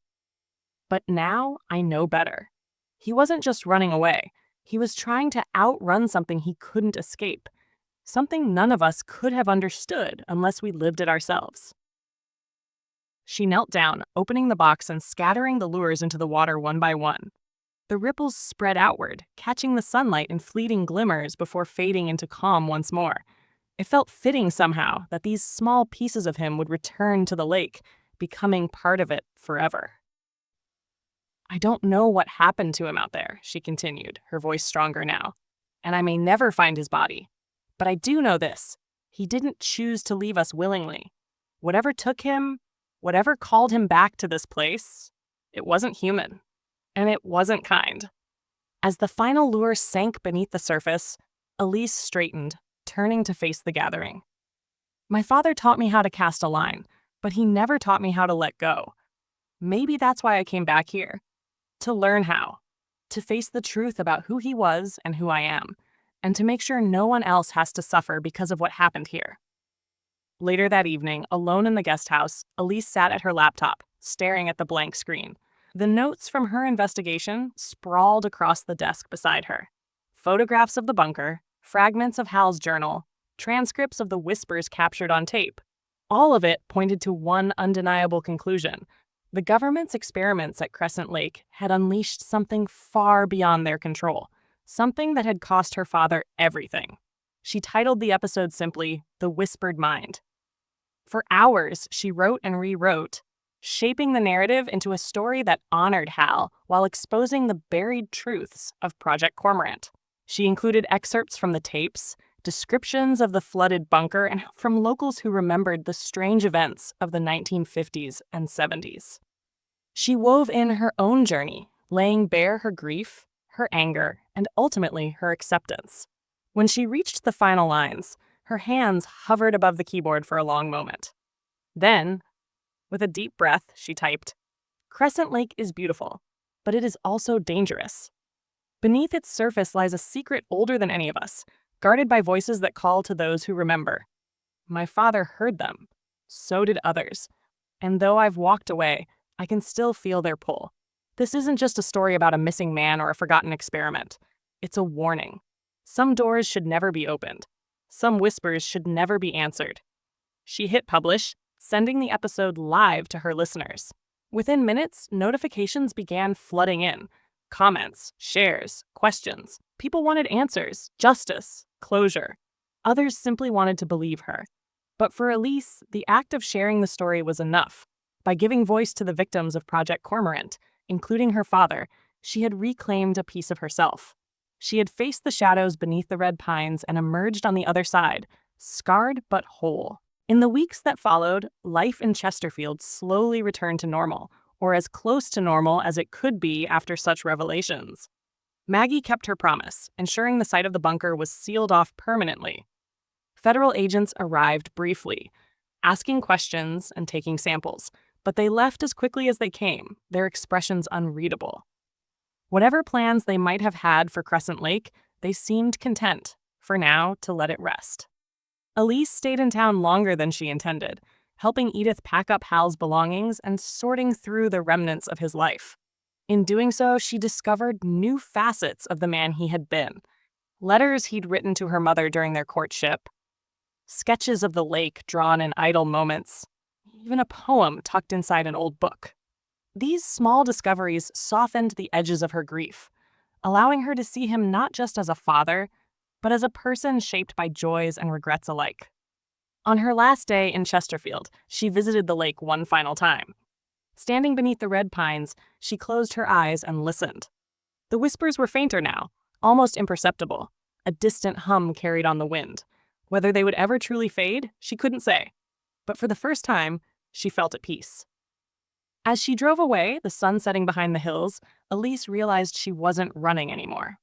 "But now I know better. He wasn't just running away. He was trying to outrun something he couldn't escape, something none of us could have understood unless we lived it ourselves." She knelt down, opening the box and scattering the lures into the water one by one. The ripples spread outward, catching the sunlight in fleeting glimmers before fading into calm once more. It felt fitting somehow that these small pieces of him would return to the lake, becoming part of it forever. "I don't know what happened to him out there," she continued, her voice stronger now. "And I may never find his body. But I do know this. He didn't choose to leave us willingly. Whatever took him, whatever called him back to this place, it wasn't human. And it wasn't kind." As the final lure sank beneath the surface, Elise straightened, turning to face the gathering. "My father taught me how to cast a line, but he never taught me how to let go. Maybe that's why I came back here. To learn how. To face the truth about who he was and who I am, and to make sure no one else has to suffer because of what happened here." Later that evening, alone in the guest house, Elise sat at her laptop, staring at the blank screen. The notes from her investigation sprawled across the desk beside her. Photographs of the bunker, fragments of Hal's journal, transcripts of the whispers captured on tape. All of it pointed to one undeniable conclusion. The government's experiments at Crescent Lake had unleashed something far beyond their control, something that had cost her father everything. She titled the episode simply, "The Whispered Mind." For hours, she wrote and rewrote, shaping the narrative into a story that honored Hal while exposing the buried truths of Project Cormorant. She included excerpts from the tapes, descriptions of the flooded bunker, and from locals who remembered the strange events of the 1950s and 70s. She wove in her own journey, laying bare her grief, her anger, and ultimately her acceptance. When she reached the final lines, her hands hovered above the keyboard for a long moment. Then, with a deep breath, she typed, "Crescent Lake is beautiful, but it is also dangerous. Beneath its surface lies a secret older than any of us, guarded by voices that call to those who remember. My father heard them. So did others. And though I've walked away, I can still feel their pull. This isn't just a story about a missing man or a forgotten experiment. It's a warning. Some doors should never be opened. Some whispers should never be answered." She hit publish, sending the episode live to her listeners. Within minutes, notifications began flooding in. Comments, shares, questions. People wanted answers, justice, closure. Others simply wanted to believe her. But for Elise, the act of sharing the story was enough. By giving voice to the victims of Project Cormorant, including her father, she had reclaimed a piece of herself. She had faced the shadows beneath the red pines and emerged on the other side, scarred but whole. In the weeks that followed, life in Chesterfield slowly returned to normal, or as close to normal as it could be after such revelations. Maggie kept her promise, ensuring the site of the bunker was sealed off permanently. Federal agents arrived briefly, asking questions and taking samples, but they left as quickly as they came, their expressions unreadable. Whatever plans they might have had for Crescent Lake, they seemed content, for now, to let it rest. Elise stayed in town longer than she intended, helping Edith pack up Hal's belongings and sorting through the remnants of his life. In doing so, she discovered new facets of the man he had been. Letters he'd written to her mother during their courtship, sketches of the lake drawn in idle moments. even a poem tucked inside an old book. These small discoveries softened the edges of her grief, allowing her to see him not just as a father, but as a person shaped by joys and regrets alike. On her last day in Chesterfield, she visited the lake one final time. Standing beneath the red pines, she closed her eyes and listened. The whispers were fainter now, almost imperceptible. A distant hum carried on the wind. Whether they would ever truly fade, she couldn't say. But for the first time, she felt at peace. As she drove away, the sun setting behind the hills, Elise realized she wasn't running anymore.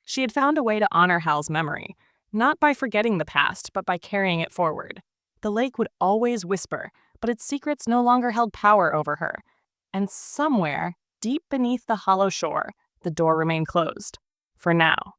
She had found a way to honor Hal's memory, not by forgetting the past, but by carrying it forward. The lake would always whisper, but its secrets no longer held power over her. And somewhere, deep beneath the hollow shore, the door remained closed. For now.